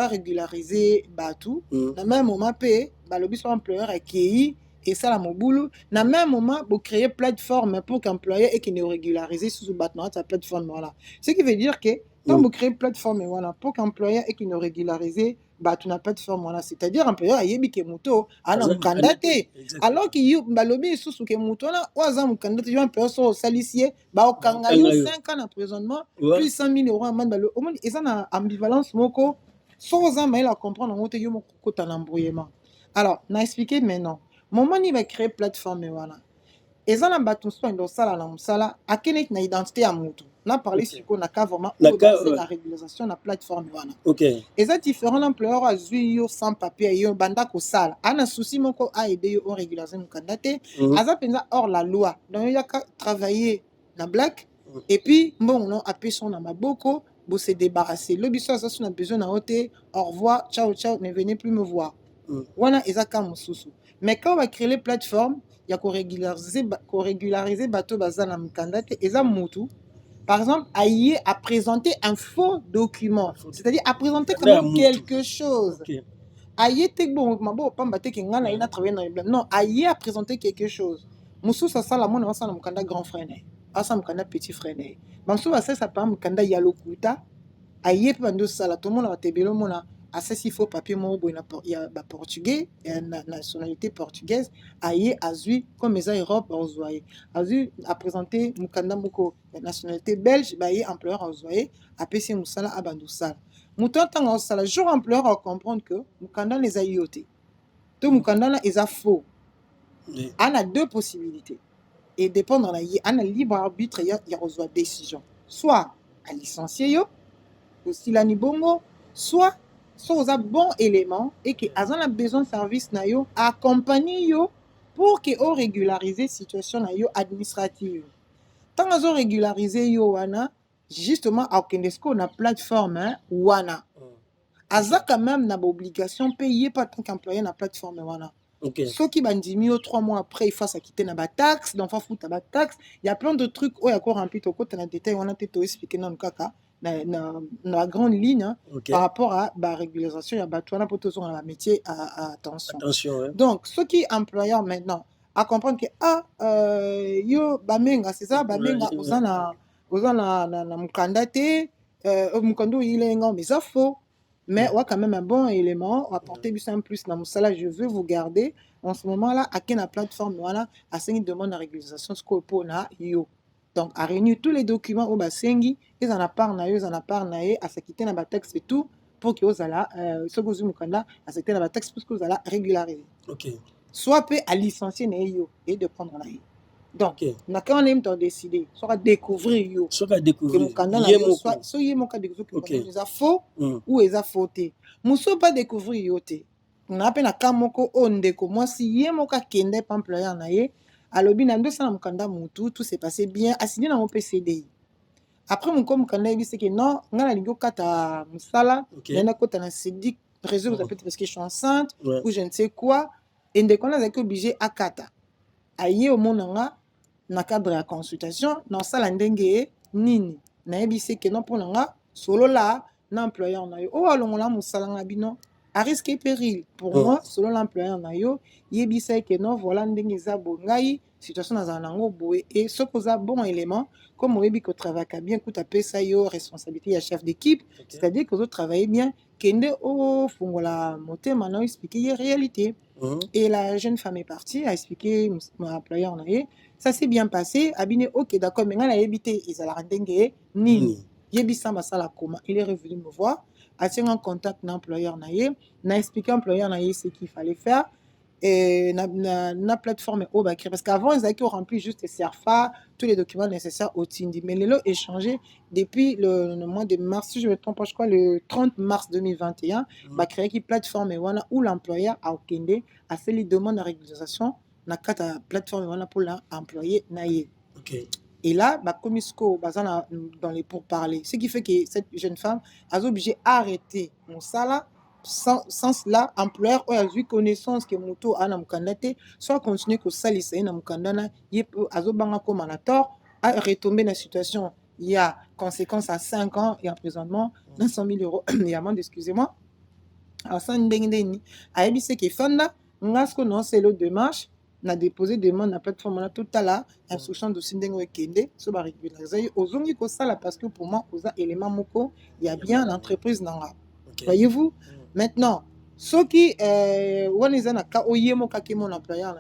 régulariser bateau na même moment paie ba lobby son employeur accueilli et ça la mobulu na même moment pour créer plateforme pour qu'employeur et qui ne régulariser sous bateau sa plateforme voilà. Ce qui veut dire que tant vous créez plateforme voilà pour qu'employeur et qui ne régulariser bah tu n'as pas de forme voilà c'est-à-dire employeur ayebi ke moto ana mukandate alors que balobi susu ke moto na oza mukandate yo employeur so salicier ba okanga yo 5 ans d'emprisonnement plus 100 000 euros amende balo au moins eza na ambivalence moko so oza mail à comprendre ngote yo moko kota na embrouillement. Alors na expliquer maintenant moment ni va créer plateforme voilà eza na bato so ndo sala na musala akene na identité ya moto. On a parlé sur quoi on a vraiment la régularisation de la plateforme. Et ça différent l'employeur a joué sans papier et banda ko sala. Ana souci mon ko a aidé au régularisation mon candidat. Aza penza hors la loi. Donc il y a qu'à travailler na black et puis bon on a appelé son na maboko vous se débarrasser. Le biso ça on a besoin d'un hôtel, au revoir, ciao ciao, ne venez plus me voir. Wana ezaka mususu. Mais quand on va créer les plateformes, il y a qu'on régulariser bateau bazana mukanda te eza mutu. Par exemple, Aïe a présenté un faux document, c'est-à-dire a présenté quand même quelque chose. Aïe te bon, mabo pamba te ki ngana ina travailler dans les blèmes. Non, Aïe a présenté quelque chose. Musu ça sala mona wasana mukanda grand frère né. Asa mukanda petit frère né. Musu ça pa mukanda ya lokuta. Aïe pe bando sala tout le monde va tebelo mona. Assez s'il faut papier mo bo il y a portugais et nationalité portugaise. Aïe azui comme les Europe ozoye. Azui a présenté mukanda moko nationalité belge baye employeur ozoye a pesi musala abandu sala. Mouton tanga osala jour employeur à comprendre que mukanda les a yoté. Tout mukanda là est faux. On a deux possibilités. Et dépendant là, on a libre arbitre, il y a reçoit décision. Soit à licencier yo, aussi la ni bongo, soit aux bon élément et que azan a besoin de service na yo accompagner yo pour que o régulariser situation na yo administrative. Tant azo régulariser yo wana justement à Kendesko na plateforme wana. Aza quand même na obligation payer pas tant qu'employé na plateforme wana. Ceux qui bandimi 3 mois après il faut s'acquitter na ba taxe, donc faut foutre ba taxe, il y a plein de trucs où il y a encore rempli to côté na détail on a tout expliqué dans le kaka na grande ligne hein, par rapport à la régularisation il y a ba toi pour tous on a métier à attention. Ouais. Donc ceux qui employeurs maintenant à comprendre que yo bamenga c'est ça bamenga na mukanda te mukando il est ngam mais ça faux. Mais ouais, quand même un bon élément, on va porter un plus dans mon salaire, je veux vous garder. En ce moment-là, à quelle plateforme, voilà, à une demande de régularisation, ce qu'on peut na yo. Donc, à réunir tous les documents au basengi, ils en a parlé, à se quitter dans le texte et tout, pour que vous allez, ce que vous avez à se quitter dans le texte, pour que vous allez régulariser. Soit peut à licencier yo et de prendre la yo. Donc, quand on aime décider, soit découvrir yo. Soit découvrir. Soit y mon cas découvrir que les a faux ou les a fauté. Muso pas découvrir yo te. On appelle na kamoko ondeko. Moi si y mon cas kende pas employeur na ye, alobi na ndo sana mukanda mutu, tout s'est passé bien, assigné dans mon PCDI. Après mon comme mukanda dit c'est que non, ngana lingo kata musala, nana kota na sédic réseau peut-être parce que je suis enceinte ou je ne sais quoi, et ndeko na zaki obligé à kata. Aye au monanga na cadre ya consultation na sala ndenge nini na yebise ke non pour nga solo la na employeur na yo o alongola musala nga bino à risque et péril pour moi selon l'employeur na yo yebise ke non voilà ndenge za bongai situation na zanango boé et ce cause bon élément comme on yebi ko travaille bien coup taper ça yo responsabilité ya chef d'équipe c'est-à-dire que vous travaillez bien kende o fungola motema na expliquer la réalité. Et la jeune femme est partie, a expliqué mon employeur, ça s'est bien passé, abine ok d'accord, mais elle a habité, ils allaient rendengue nini, yebisa masala comment, il est revenu me voir, a tenu en contact l'employeur n'a expliqué l'employeur ce qu'il fallait faire, et na plateforme au Bakri, parce qu'avant ils avaient rempli juste CERFA, tous les documents nécessaires au Tindi, mais les lots échangé depuis le mois de mars, si je ne me trompe pas, je crois le 30 mars 2021, créé une plateforme où l'employeur a okende a fait les demandes de régularisation na kata plateforme pour l'employé naïe. Et là, comme dans les pourparlers, ce qui fait que cette jeune femme a obligé d'arrêter mon salaire. Sans cela, employeur a eu connaissance que moto a na mukandate, soit continuer que ça lycée na mukandana, il peut azobanga comme un tort, à retomber dans la situation. Il y a conséquence à 5 ans et emprisonnement, 900 000 euros, il y a amende, excusez-moi. Alors ça ndengeni, a ebise que fanda, ngasko non c'est le démarche, na déposé demande na plateforme na tout à la instruction de sindengwe kende, so ba régulariser ozongi ko sala parce que pour moi oza élément moko, il y a bien l'entreprise nanga. Voyez-vous? Maintenant, ceux qui mon employeur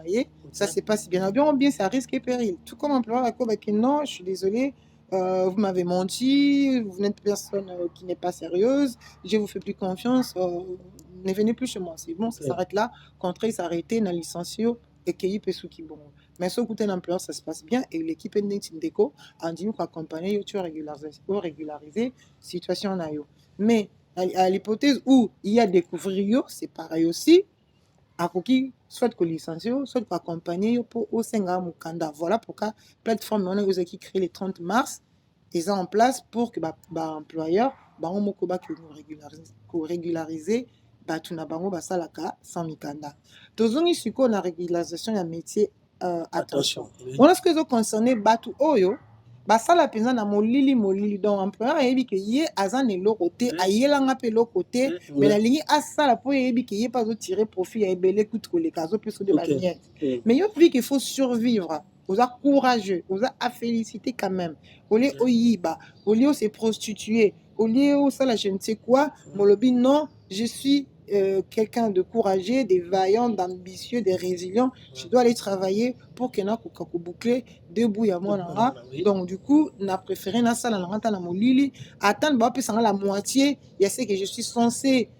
ça se passe bien. Bien, c'est à risque et péril. Tout comme employeur, non, je suis désolé, vous m'avez menti, vous n'êtes personne qui n'est pas sérieuse, je vous fais plus confiance, ne venez plus chez moi. C'est bon, ça s'arrête là. Contrat, s'arrêter, na licencié et qu'il y ait qui bon. Mais ce côté l'employeur, ça se passe bien et l'équipe Ndeko a dit qu'on accompagner, tu régulariser situation na yo. Mais à l'hypothèse où il y a découvrir, c'est pareil aussi. À qui soit que licencier, soit pour accompagner pour au Senga Mukanda. Voilà pourquoi plateforme on a qui créé le 30 mars eza en place pour que employeur bango moko régulariser bato na bango basalaka sans mikanda. Tozongi sikoyo na régularisation ya métier attention. Wana ce que zo concerné bato oyo basala penza na molili donc employeur ayebi ke ye aza na eloko te ayelanga mpe eloko te mais nalingi asala mpo yebi ke ye mpe azotirer profit ya ebele kutu koleka azopesa de bamiette mais yo vi qu'il faut survivre oza courageux oza à féliciter quand même olie oyiba olie se prostituer olie osala je ne sais quoi molobi non je suis quelqu'un de courageux, de vaillant, d'ambitieux, de résilient. Je dois aller travailler pour que na boucler debout ya mwana. Donc du coup, na préféré na sala na molili, attendre ba pesa la moitié, il y a ce que je suis censé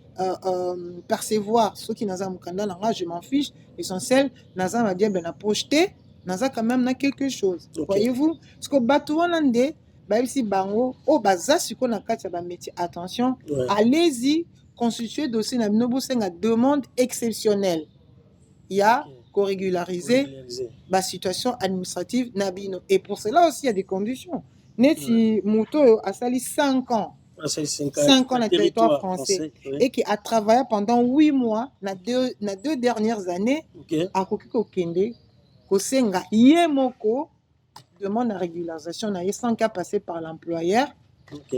percevoir ceux qui naza mukanda na je m'en fiche, l'essentiel naza ma dia ben na projeter, naza quand même na quelque chose. Voyez-vous? Parce que bato wana nde ba si bango o baza siko na kati ya ba métier attention, allez-y constituer dossier na bino senga demande exceptionnelle. Il y a co-régulariser la situation administrative na bino. Et pour cela aussi, il y a des conditions. Neti Mouto a sali 5 ans. 5 ans dans le territoire français. Et qui a travaillé pendant 8 mois, na deux dernières années, à Kokiko Kende, Kosenga Yemoko demande la régularisation na sans cas passer par l'employeur.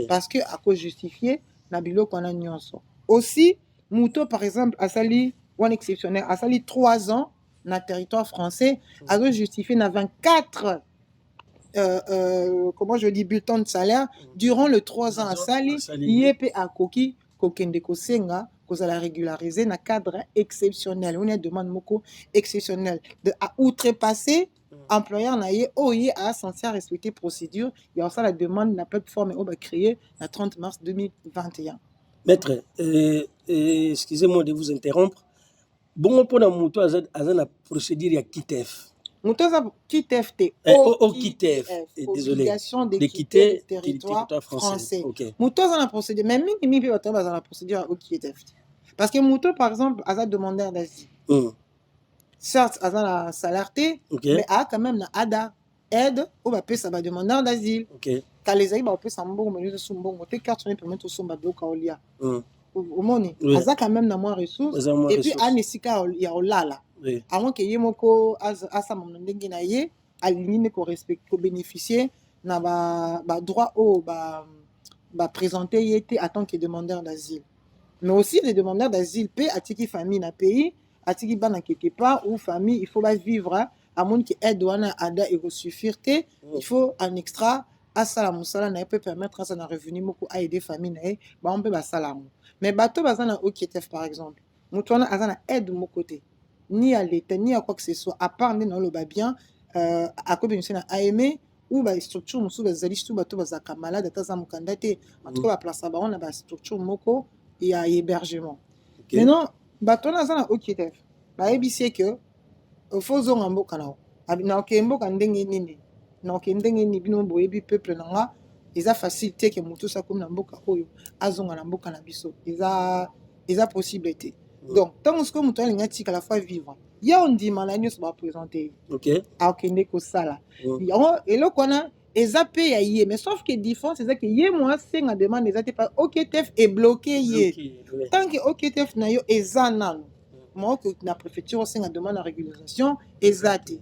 Parce que à cause justifié, na bilo qu'on a nyonso. Aussi, Mouto, par exemple, a sali, one exceptionnel, a sali 3 ans dans le territoire français, a justifié dans 24 comment je dis, bulletins de salaire, durant les 3 ans à sali, yépe à koki, kokende kosenga, qu'on a régularisé dans un cadre exceptionnel. On a demande moko exceptionnel. À outrepasser, employeur n'a a censé respecter procédure, il y a aussi la demande de la plateforme créée le 30 mars 2021. Maître, excusez-moi de vous interrompre. Bon, pour la moto, à la procédure, il y a KITEF. Moto, KITEF, KITEF. Désolé. Obligation de quitter le territoire français. Moto, dans la procédure, même si vous avez dans la procédure au KITEF. Parce que Moto, par exemple, a demandeur d'asile. Certes, a la salarté, mais a quand même la ADA. Aide, ou va payer ça va demandeur d'asile. Quand les aïeux peut s'embaucher, mais nous sommes bons. Tes cartes sont permettent au sommet de Kaolia. Au monde, aza quand même na moins ressources. Et puis anesika ya olala. Avant que yemoko asa mondengi na ye, aligné ko respect, ko bénéficier na ba droit au ba présenter yété en tant que demandeur d'asile. Mais aussi les demandeurs d'asile paient atiki famille na pays, atiki bana quelque part ou famille il faut pas vivre à monde qui aide wana ada et suffire il faut un extra à salam sala na peut permettre à ça na revenu moko à aider famille na ba on peut ba salam mais bateau bazana OKTF par exemple mutwana azana aide de mon côté ni à l'état ni à quoi que ce soit à part dans le ba bien à quoi bénéficier na AME ou ba structure musu bazali tout bateau bazaka malade taza mukanda te en tout cas ba place ba on a ba structure moko et à hébergement maintenant bateau azana OKTF ba ebisie que faut en mboka na ok mboka ndenge nini na ok ndenge ni bino boyebi peuple nanga eza facilité que mutu sa comme na mboka oyo azonga na mboka na biso eza possibilité donc tant que mutu alinga tika la fois vivre ya on dit malani se va présenter a ok ndeko sala eloko na eza pe ya yé mais sauf que différence c'est que yé moi senga demande eza te pas OKTF est bloqué yé tant que OKTF na yo eza nano moi que la préfecture senga demande la régularisation exacte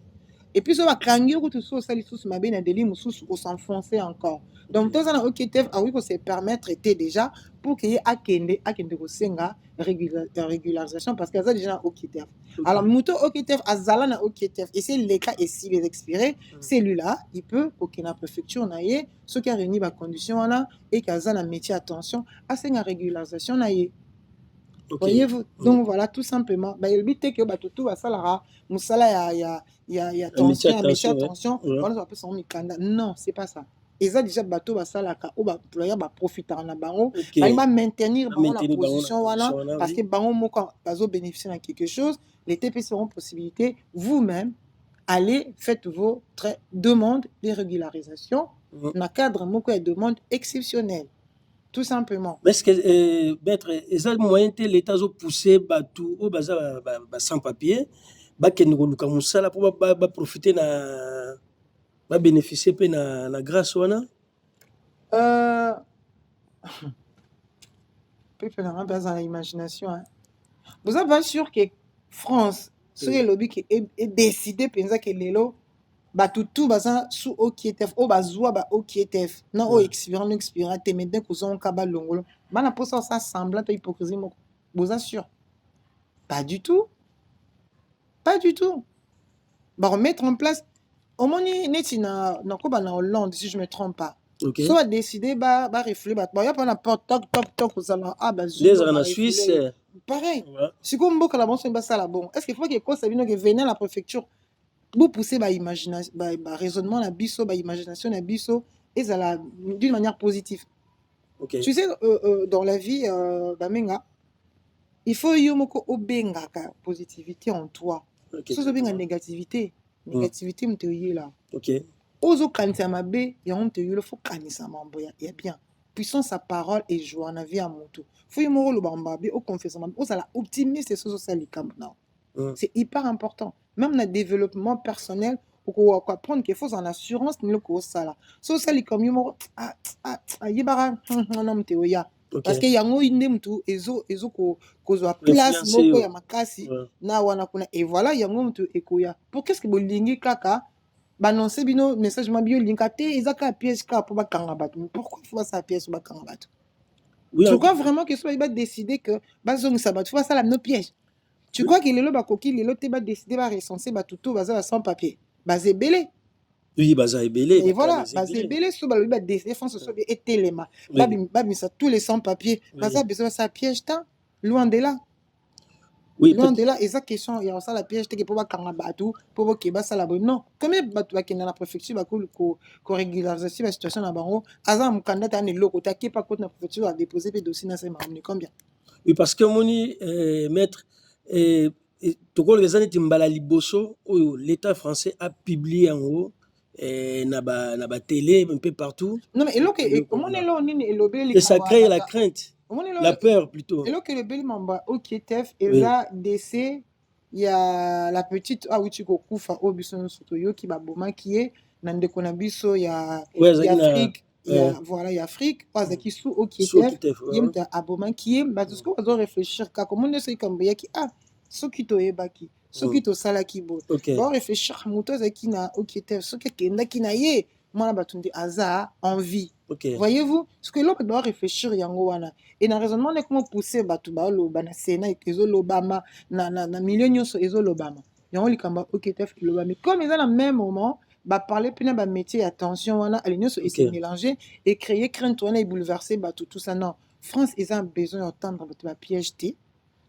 et puis ça va cranger ou tout ça les sous ma bien na délit sous au s'enfoncer encore donc tout ça na OKTF a oui pour se permettre était déjà pour qu'il y ait akende ko senga régularisation parce que ça déjà OKTF alors muto OKTF azala na OKTF et c'est les cas et si les expirés celui-là il peut aucune préfecture na yé ce qui a réuni ba condition là et qu'azala na métier attention à senga régularisation na yé. Voyez-vous, donc voilà tout simplement. Le but est que tout va salara, musala ya tension, métier attention, on va appeler ça mikanda. Non, c'est pas ça. Et ça déjà bateau va salaka ou ba employeur va profiter en bango, il va maintenir la position voilà parce que bango moko bazo bénéficier de quelque chose, les TPC auront possibilité vous-même allez faites vos demandes de régularisation dans le cadre moko de demande exceptionnelle. Tout simplement. Mais est-ce que, maître, est-ce que moyen que l'État a poussé tout au sans papier, pour profiter, bénéficier de la grâce? Peuple n'a pas dans l'imagination. Hein. Vous êtes pas sûr que France, sur le lobby qui est décidé, pensant que l'élo, bah tout baza sous OKTF, au bazoua ba OKTF, non au expirant, te maintenant que son kaba longolo. Bah na pour ça semblant de hypocrisie, vous êtes sûr? Pas du tout. Pas du tout. Bah remettre en place, au moins net na Hollande, si je me trompe pas. Ok. Soit décider, bah réfléchir, bah y a pas n'importe toc aux salons, ah bah Les en Suisse. pareil. Ouais. Si comme beaucoup la bon, c'est pas ça là bon. Est-ce qu'il faut que quoi ça vienne que venir à la préfecture? Vous poussez bah imagination, bah raisonnement la biso, bah imagination la biso, et ça d'une manière positive. Ok. Tu sais, dans la vie, bah menga, il faut yomoko obenga ka positivité en toi. Ok. Sans obenga négativité, négativité m'te là. Ok. Ozo kanisa mabe, ya on te yule faut kanisa mambo ya bien. Puissance sa parole et joie na vie à moto. Faut yomoko lo bambabe, au confessement, au ça la optimiste et social likamb na. C'est hyper important. Même dans le développement personnel, pour qu'on apprendre qu'il faut en assurance, ni le ko sala. So sali comme yumo yibara non ya. Parce que yango inde mtu ezo ko zo place moko ya makasi na wana kuna et voilà yango mtu ekoya. Pour qu'est-ce que bolingi kaka banoncer bino message mabio linka te ezaka pièce ka pour bakanga bato. Pourquoi il faut ça pièce bakanga bato? Tu crois vraiment que soit il va décider que bazong sabat faut ça la no piège. Tu crois qu'il est là, il est là, tu vas décider, va recenser, va tout, va sans papier. Basé belé. Oui, basé belé. Et voilà, basé belé, soit va décider, France, soit et téléma. Babim, ça, tous les sans papiers. Basé besoin de ça piège, tant. Loin de là. Oui, loin de là, et ça question, il y a ça la piège, tu peux pas bateau, pour que ça la bonne. Non, combien bateau qui dans la préfecture, va ko régularisation la situation là-bas. Azam, candidat à l'eau, tu pas contre la préfecture à déposer des dossiers dans ces marques, combien? Oui, parce que mon maître, l'État français a publié en haut na télé un peu partout. Non mais et ça crée la crainte, la peur plutôt. Et là que le bel mamba OKTF et là DC il y a la petite Awuchiko Kufa Obison Sotoyo qui baboma qui est nande konabiso il y a Afrique. Voilà, il y a Afrique, pas qui sous OKTF, il y a aboma qui est, bah tout ce qu'on doit réfléchir, car comme on est comme qui ce qui to ebaki, ce qui to sala qui bo. Bon réfléchir moto qui na OKTF, ce qui na qui na ye, moi la batundi hasard envie. Voyez-vous, ce que l'autre doit réfléchir yango wana. Et dans raisonnement n'est comment pousser batu ba lo bana Sénat et ezo l'Obama na million nyonso ezo l'Obama. Yango likamba OKTF l'Obama. Mais comme ils ont le même moment bah parler puis ba métier attention wana alligner se mélanger et créer crainte wana et bouleverser bah tout ça non France ils ont besoin d'entendre ba piège té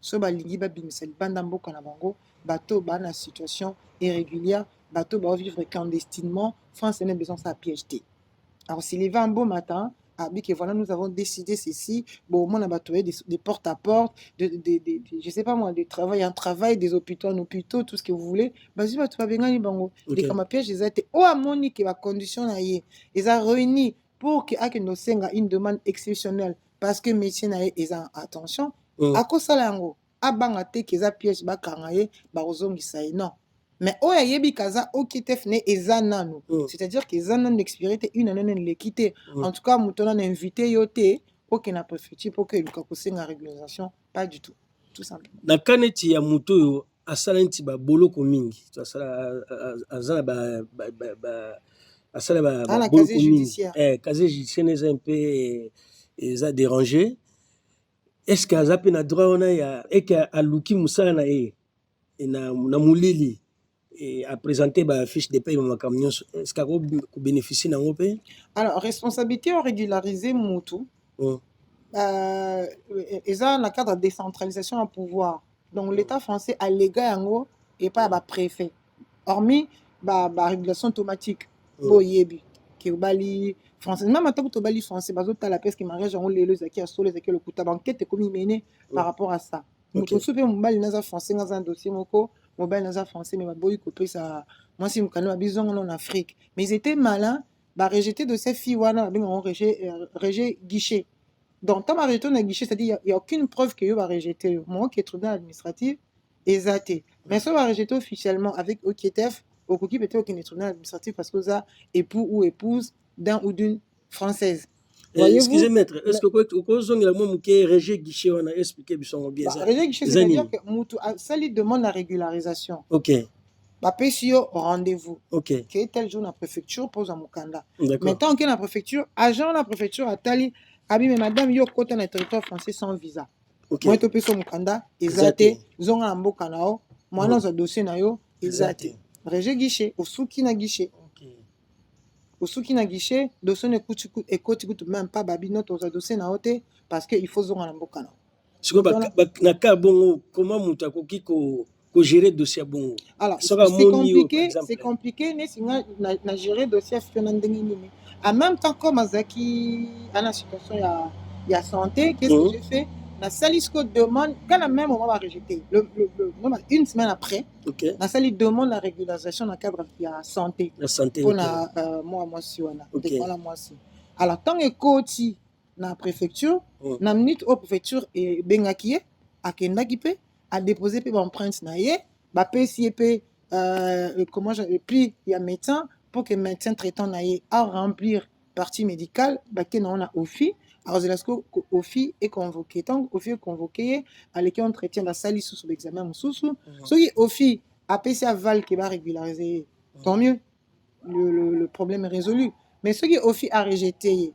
so ba lingi ba bimisa banda mboka na bango bato ba na situation irrégulière bato ba vivre clandestinement France a besoin ça piège té. Alors s'il va un beau matin que voilà nous avons décidé ceci bon moi on a battu des porte à porte je sais pas moi des un travail des hôpitaux tout ce que vous voulez vas-y bah tu vas bien bango les comme piège ils étaient au amoni que la condition là ils a réuni pour que nos senga une demande exceptionnelle parce que métier na ils ont attention à cause ça là ngo abanga te que ça piège ba kangaye ba ozongisa non. Mais oh yebi kaza OKTF ne ezanano c'est-à-dire que ezanano expérience une année l'équité en tout cas mutona invité yote pour que na préfecture pour que lukakosenga régularisation pas du tout simplement na kaneti ya muto yo asala nti ba boloko mingi asala azala asala ba boloko mingi casier judiciaire est un peu eza dérangé est-ce que azape na droit ona ya et que aluki musala na e na mulili et à présenter la fiche de paie dans camion est-ce qu'on peut bénéficier dans le pays? Alors responsabilité régulariser Moutou ils ont la cadre de décentralisation en pouvoir donc l'État français a légué en haut et pas à préfet hormis régulation automatique boyebi qui bali français même en tant que bali français bazo ta la peste qui mariage en les zaki à solo zaki le kuta banquette comme mené par rapport à ça Moutou soupe mbali naza français dans un dossier moko mobile dans un français mais boy coupé ça moi si mkano a besoin en Afrique mais ils étaient malins rejeter de ces filles wana on rejet guichet donc tant rejeter un guichet c'est-à-dire il y a aucune preuve que va rejeter moi qui est tribunal administratif exacté mais ça va rejeter officiellement avec OKTF au cookie peut-être aucun tribunal administratif parce que ça époux ou épouse d'un ou d'une française Voyez-vous? Excusez maître, est-ce que vous avez un rejet guichet on a expliqué bien ça? Rejet guichet, c'est-à-dire que ça lui demande la régularisation. Ok. Bapesio rendez-vous. Ok. Qui est tel jour la préfecture pose à Mukanda. D'accord. Maintenant que la préfecture, agent de la préfecture a tali, abi mais madame yo côté na territoire français sans visa. Ok. Moi to peso Mukanda, ezate, zonga na mboka nao, moi dans un dossier na yo, ezate. Rejet guichet, osuki na guichet. Osuki na guichet, dossier ne coûte même pas babi notre dossier na ote parce que il faut zonga na mboka nao. C'est quoi na ka bongo comment muta ko gérer dossier bongo? Alors c'est compliqué mais singa na gérer dossier fiona ndenge nini. En même temps comme azaki à la situation il y a santé, qu'est-ce que j'ai fait? La Salisco demande, quand la même moment va rejeter, une semaine après, la Sali demande la régularisation dans le cadre de la santé. La santé. Pour moi si on a. Alors tant que côté la préfecture, na minute au préfecture et bengakie a kendaki pe a déposé pe empreinte na ye, ba pesi pe comment j'ai pris il y a médecin pour que médecin traitant na ye à remplir partie médicale, ba que on a OFI. Alors, OFI est convoqué. Tant OFI est convoqué, à l'école entretien la salle sous l'examen sous. Ce qui OFI a passé à Val qui va régulariser, tant mieux. Le problème est résolu. Mais ce qui OFI a rejeté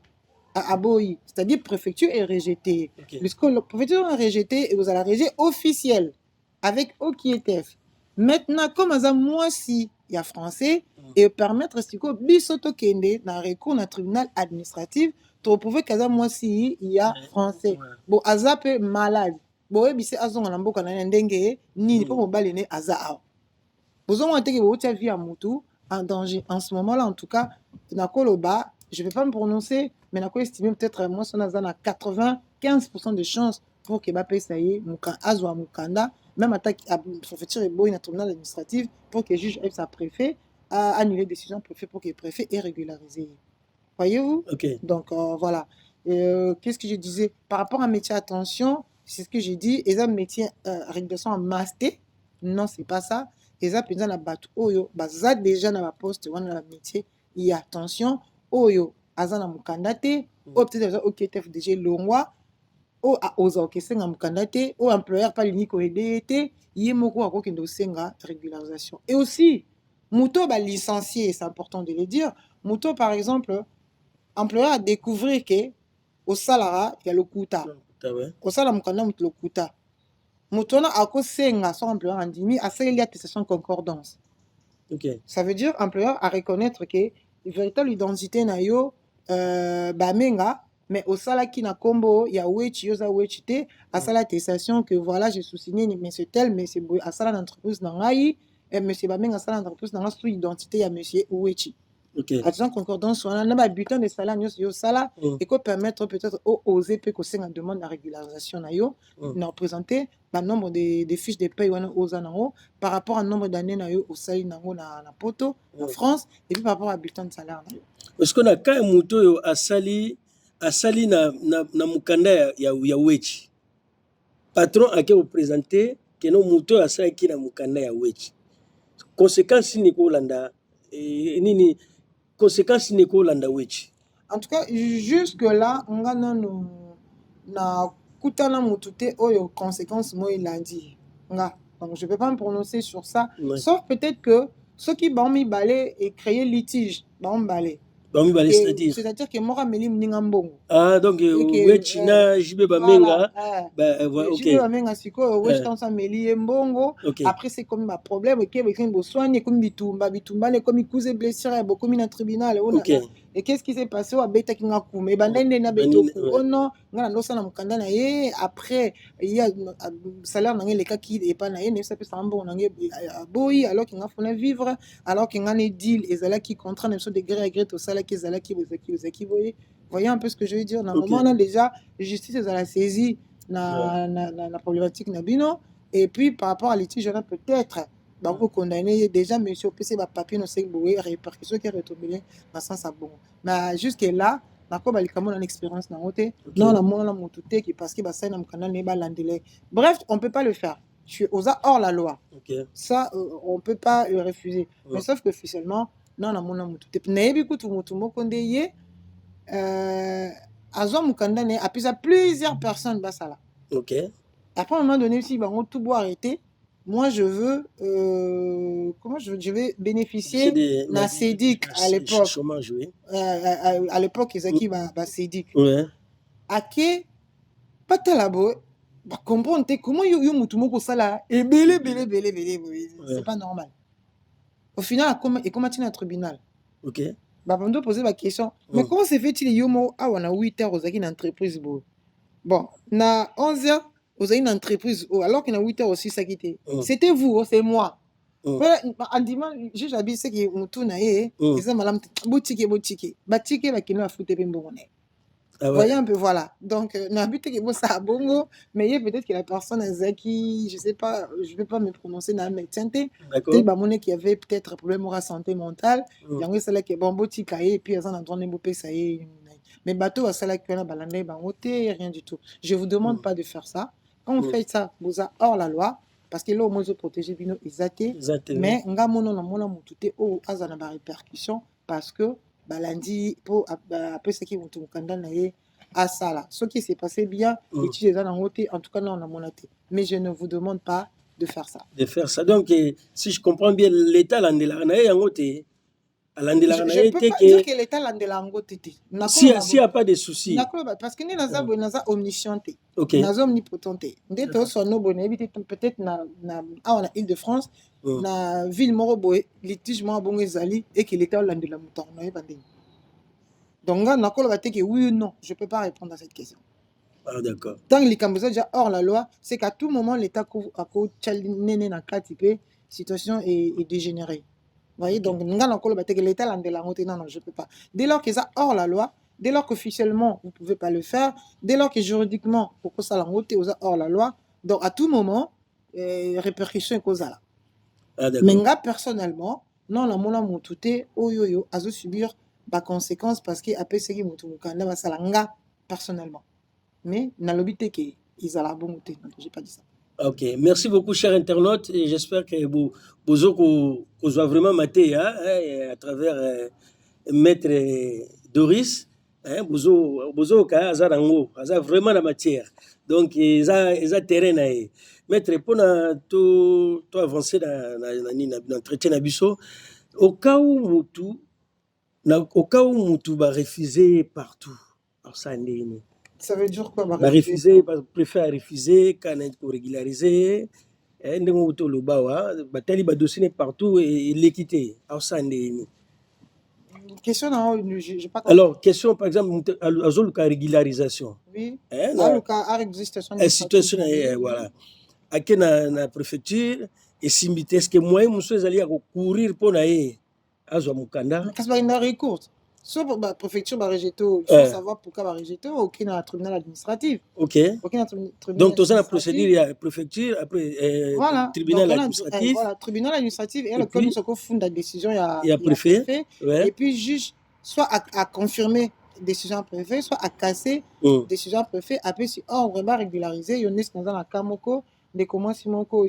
à Aboyi, c'est-à-dire préfecture est rejeté. Le préfecture a rejeté et vous allez rejeter officiel avec OKIETF. Maintenant, comme à moi si il y a français et permettre ce que bisoto kende dans recours dans tribunal administratif. Tu prouver qu'à moi si il y a français. Bon, azap est malade. Bon, et c'est azon en ambo kana ndenge ni pas mobile né aza. Besoin de que votre vie à mutu en danger. En ce moment-là, en tout cas, na koloba, je vais pas me prononcer, mais na ko estimer peut-être moi son azan à 95% de chances pour que Mbappé ça y est, muka azwa mukanda, même attaque à préfecture et boy na tribunal administratif pour que juge sa préfet a annulé décision préfet pour que préfet est régularisé. Voyez-vous? Donc, voilà. Qu'est-ce que je disais? Par rapport à un métier, attention, c'est ce que j'ai dit. Et ça, métier, régulation en masté. Non, c'est pas ça. Et ça, puis, dans la bateau, oyo, ça, déjà, dans la poste, dans le métier, il y a attention. Oyo, azana mukandate. O, peut-être, ok, TFDG, longwa. O, a oza, ok, senga mukandate. O, employeur, pas l'unique, o, edete. Yé, moko, a kokindo, senga, régularisation. Et aussi, Mouto, licencié, c'est important de le dire. Mouto, par exemple, employeur a découvert que au salaire il y a le quota. Au salaire mukanda mutu le quota. Mutona ako senga son employeur andimi a fait l'attestation concordance. Ça veut dire employeur à reconnaître que véritable identité na yo bamenga mais au salaire qui na combo il y a wechi yoza wechite à salaire attestation que voilà j'ai sous-signé monsieur tel mais c'est à salaire d'entreprise na ngai et monsieur bamenga salaire d'entreprise na sous identité ya monsieur wechi. Attention concordance on a un bulletin de salaire yo sala et qu'on permettre peut-être oser peut que c'est une demande de régularisation na yo na représenter le nombre de fiches de paye wana ozanango par rapport au nombre d'années na yo au sali nango na poto en France et puis par rapport au bulletin de salaire na yo parce qu'on a quand muto yo asali na mukanda ya wechi patron ake représenter que no muto asali ki na mukanda ya wechi conséquence ni ko landa nini conséquences n'est qu'au landawich. En tout cas, jusque-là, on a na kutana mutute oyo conséquences moi il a dit. Donc je ne peux pas me prononcer sur ça, sauf peut-être que ceux qui vont m'y balayer et créer litige, vont balayer. C'est-à-dire que moi meli mninga mbongo. Ah donc wechina jibe bamenga ok. Jibe bamenga siko wechi tansa meli mbongo. Après c'est comme ma problème OK bekin bo soigner comme bitumba ne comme cause blessure beaucoup mis dans tribunal. Et qu'est-ce qui s'est passé au beta kinga kume bandende na beto oh non ngana losa na mukanda na ye après il y a salaire na les cas qui est pas na ye ne ça peut sambo na boy alors qu'il a faut vivre alors qu'il a des deal et zala qui contraint de de gré à gré tout ça là qui zala qui voyez un peu ce que je veux dire. Normalement on a déjà justice à la saisie la problématique na bino et puis par rapport à litige on a peut-être vous condamner déjà monsieur PC va papier no sait boé répercussion qui retombé dans sens à bon mais jusque là na ko balikamo na expérience na hote non la mona motuté qui parce que ba ça na mkana ne ba landele bref on peut pas le faire tu es hors la loi ça on peut pas le refuser mais sauf que officiellement non la mona motuté na yebi kutu mutu moko ndeye Azwa Mukanda a pu plusieurs personnes basala. Ok. Après, à un moment donné, si tout doit arrêter, moi, je veux, je vais bénéficier d'un CEDIC à l'époque. Chômage, oui. À l'époque, Ezaki va CEDIC. Ouais. Ake, pas talabo, bah comprendre comment yo mutumo sala et belé. C'est pas normal. Au final, et comment tu es au tribunal? Ok. Bah, on doit poser la question. Mais comment se fait-il yomo à 8 heures aux une entreprise? Bon, na 11 heures, vous avez une entreprise, alors qu'il y a 8 heures aussi, ça qui était. C'était vous, c'est moi. En dimanche, j'habite ce qui est moutoune, ils ont madame, boutique. Boutique, bah, qui nous a foutu bien bon. Voyez un peu, voilà. Donc, n'habite que ça à bongo, mais il y a peut-être que la personne a qui, je sais pas, je vais pas me prononcer dans le médecin. D'accord. Bah, mon qui avait peut-être un problème de santé mentale, il y a un seul qui est bon, boutique, et puis ils ont entendu beaucoup ça y est. Mais bateau à cela qui a balandé, rien du tout. Je vous demande pas de faire ça. Quand vous faites ça, vous êtes hors la loi, parce que là, au moins, vous protégez bino exacté. Mais nga mono na mona mutute o azana ba répercussion parce que balandi pour après ce qui vont tout kanda na ye à ça là. Ce qui s'est passé bien, et en tout cas non on a monaté. Mais je ne vous demande pas de faire ça. De faire ça. Donc si je comprends bien, l'État landela na ye ngote. Je ne peux pas dire que l'État landela ngote. S'il n'y a pas de soucis. Parce que nous sommes omniscients. Nous sommes omnipotents. Nous sommes peut-être dans l'Île-de-France, dans la ville Morobo, litige et que l'État landela mouton. Donc, oui ou non, je ne peux pas répondre à cette question. Ah, d'accord. Tant que les déjà hors la loi, c'est qu'à tout moment, l'État a situation est dégénérée. Vous voyez, donc, l'État landela ngote, non, je ne peux pas. Dès lors que ça hors la loi, dès lors qu'officiellement, vous ne pouvez pas le faire, dès lors que juridiquement, pour que ça langote hors la loi, donc à tout moment, répercussion est cause là. Mais nga personnellement, non, la mona moutouté, oyoyo, à subir des conséquences parce que après ce qui moutoumukanda va salanga personnellement. Mais n'a l'obité que ils ont la bonne j'ai pas dit ça. Ok, merci beaucoup, chers internautes, et j'espère que vous avez vraiment maté à travers Maître Doris. Bozo ka azarango, aza vraiment la matière. Donc, ils ont terrain. Maître, pour tout avancer dans l'entretien d'Abisso, au cas où Moutou va refuser partout, alors ça ça veut dire quoi? Refuser, préfère refuser quand on pour régulariser. Le dossier partout et l'équité. Alors ça question pas. Alors question par exemple à la régularisation. Oui. À situation voilà. À la préfecture et si est-ce que moi je suis allé courir pour aller à Mukanda. Parce qu'il y a un recours. Soit la préfecture va rejeter, il faut savoir pourquoi va rejeter, ou qu'il y a un tribunal administratif. Ok. Donc, tu as la procédure, il y a la préfecture, après tribunal administratif. Voilà, tribunal administratif, et le code nous fonde la décision, il y a préfet. Et puis, juge, soit à confirmer décision préfet, soit à casser décision préfet. Après, si on vraiment régularisé, il y a dans la Kamoko, des commencements Simoko,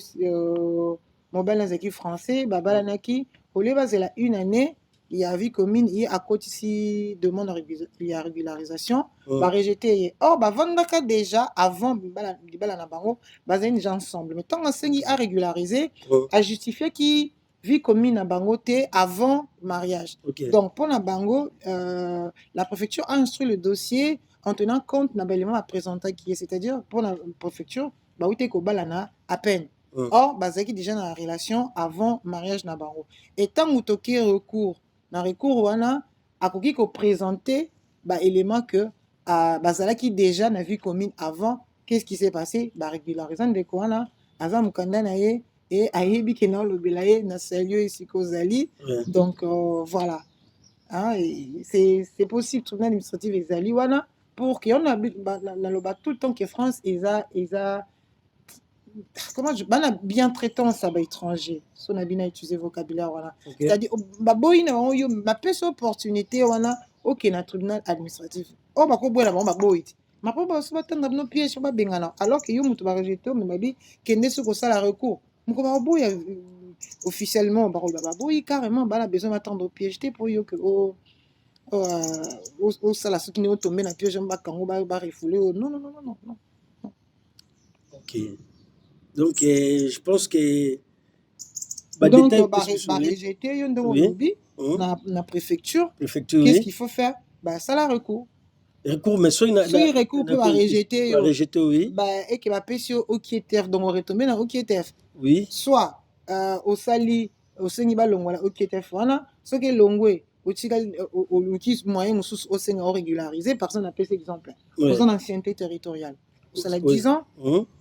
mobile dans l'équipe français, Babalanaki, au lieu de une année. Il y a vu commune, il y a à côté ici demande régularisation, va rejeter. Or, vendaka déjà avant Bala ils ensemble. Mais tant que a régularisé, a justifié qui vit commune à Bangote avant mariage. Donc pour la Bango, la préfecture a instruit le dossier en tenant compte d'un élément à présenter qui est, c'est-à-dire pour la préfecture, Balana à peine. Or, bazaki déjà dans la relation avant mariage na Bango. Et tant que toqué recours dans le recours wana akoki ko présenter élément que bazalaki déjà na vie commune avant. Qu'est-ce qui s'est passé? Régularisant de wana aza mukanda na ye et ayebi ke na lobela ye na sérieux ici kozali. Donc voilà, hein, c'est possible tribunal administratif exali wana pour que on a la tout le temps que France a comment je bien traitant ça étranger son a bien utilisé vocabulaire voilà. C'est-à-dire boy na yo ma pese opportunité wana OK na tribunal administratif ko boy na boy ma pas so batanga no piège ba bengana alors que yo mutu ba rejeter mais mabi kende so ko sala recours muko ba boy officiellement ba boy carrément ba la besoin d'attendre au piège pour yo que au sala ce qui n'est tombé na piège ba kango ba refoulé. Non non non non non. Ok. Donc je pense que donc détail rejeter yo ndongo oui. lobby na préfecture. Préfecture. Qu'est-ce qu'il faut faire? Bah ça la recours. Recours mais soit il recours peut rejeter yo. Rejeter oui. Bah et que ba pesi au kietef donc on retomber na au kietef. Oui. Soit au sali au sengi ba longola au kietef wana ce que longwe au l'outil moyen mususu au sengi au régulariser personne n'a pesi exemple. Aux ancienneté territoriale. Ça la 10 ans.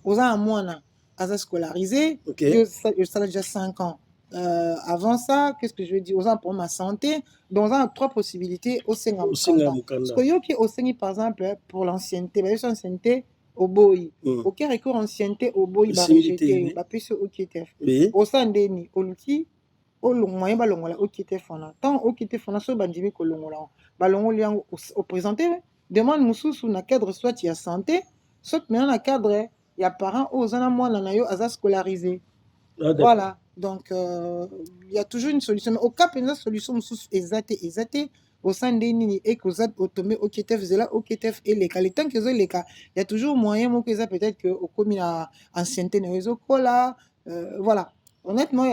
Aux a mois à scolarisé. Ça a déjà 5 ans. Avant ça, qu'est-ce que je veux dire? Aux pour ma santé, dans un 3 possibilités au Sénat. Parce que au Sénat, par exemple, pour l'ancienneté, l'ancienneté au boy. Ok, recours ancienneté au boy, bah rejeté, bah plus au KTF. Au Sandeni, au Luki, au moyen balongola, au KTF, tant au KTF, on a ce bandimi que l'ongola. Balongola au présenté, demande moussou sous na cadre soit il y a santé, soit maintenant na cadre, il y a parents aux anamoi nanayo à scolarisé. Voilà. Donc, il y a toujours une solution. Mais au cas où une solution exacte, au sein des nini et que vous êtes automé au KTF, c'est là au KTF et les cas. Les temps que vous avez les cas, il y a toujours moyen, moi, que ça peut-être que au commis à ancienneté, voilà. Voilà. Honnêtement,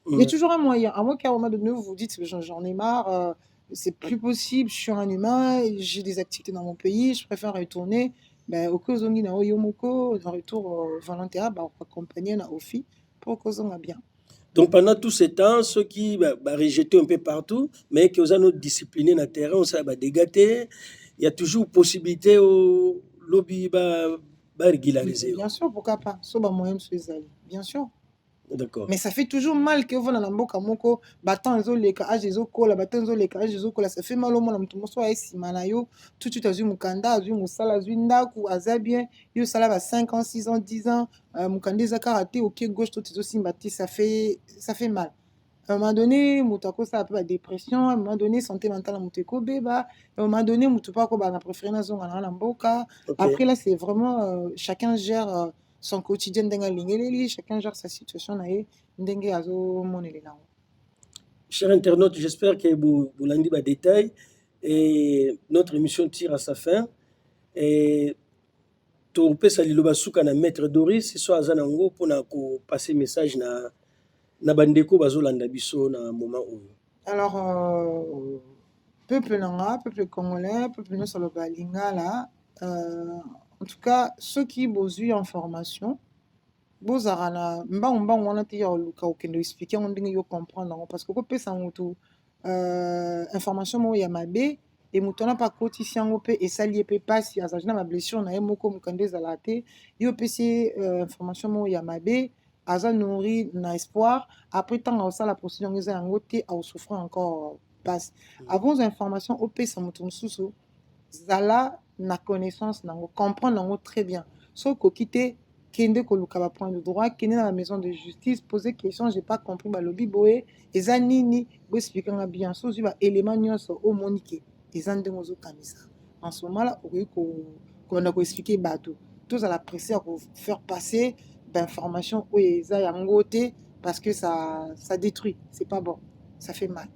il y a toujours un moyen. À moins qu'à un moment donné, vous vous dites, j'en ai marre, c'est plus possible, je suis un humain, j'ai des activités dans mon pays, je préfère retourner. Ben, au cas où on a Yomoko, un retour volontaire, ben, on va accompagner au FI pour qu'on soit bien. Donc pendant tout ce temps, ceux qui rejeté un peu partout, mais qui ont discipliné dans le terrain, on s'est dégaté, il y a toujours possibilité au lobby régulariser. Bien sûr, pourquoi pas? Soba moyen bien sûr. D'accord. Mais ça fait toujours mal que vous dans mboka moko battant ezoleka age ezokola battant ezoleka age ezokola ça fait mal au monde mutu moso esima na yo tout de suite azui mukanda azui musala azui ndaku aza bien yo sala ba 5 ans 6 ans 10 ans mukanda ezaka raté OK gauche tout ezosimba ti ça fait mal. À un moment donné mutu akosa un peu la dépression, à un moment donné santé mentale mutu ekobeba, à un moment donné mutu pa ko ba na préféré na zonga na mboka. Après là c'est vraiment chacun gère son quotidien ndenge alingeli, chacun gère sa situation nae ndenge azomonela nango. Chers internautes, j'espère que vous l'avez dit détail et notre émission tire à sa fin et to pesa liloba suka na maître Doris ce soir azanango pour na ko passer message na bandeko bazolanda biso na moment oyo. Alors peuple nanga, peuple congolais, peuple no saloba lingala en tout cas, ceux qui besoin en formation, bozarana mbang wana te ya luka okendo expliquer on ndenge yo comprendre parce que ko pesa mutu information mo ya mabe et mutu na pa kotisi yango pe esali pe pasi azajina ma blessure na ye moko mukande zalate yo pesi information mo ya mabe aza nourri na espoir après tant ça la procédure ngeza yango te au souffrir encore passe avant information au pesa mutu mususu zala na connaissance nango comprendre nango très bien so ko quitter kende koluka ba point de droit kende na la maison de justice poser question j'ai pas compris ba lobby boye eza nini bo expliquer nga bien so ba élément nyonso o monike eza ndengo zo kamisa en ce moment là ko na ko expliquer bato tous à la presser à faire passer d'informations o eza yango te parce que ça détruit c'est pas bon ça fait mal.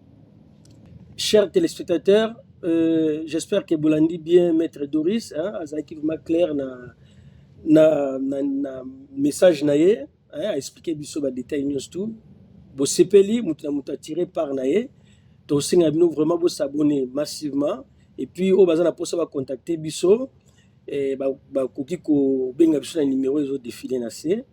Chers téléspectateurs, j'espère que vous l'avez dit bien, Maître Doris, azaki vraiment clair na message naye, a expliqué biso ba détail news tout. Bo sepeli mutu tiré par naye, to singa bino vraiment bo s'abonner massivement et puis au bazana posa ba contacter biso et ba koki ko benga biso na numéro ezo défiler na C.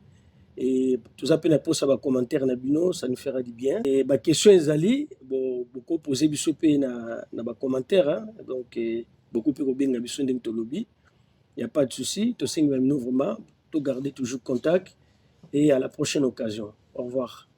Et tout ça peut na posa ba commentaire na bino, ça nous fera du bien. Et ba question ezali beaucoup poser biso pe na ba commentaire donc beaucoup peut ko benga biso ndeng to lobby. Il n'y a pas de souci, tout ça vraiment, tout garder toujours contact et à la prochaine occasion. Au revoir.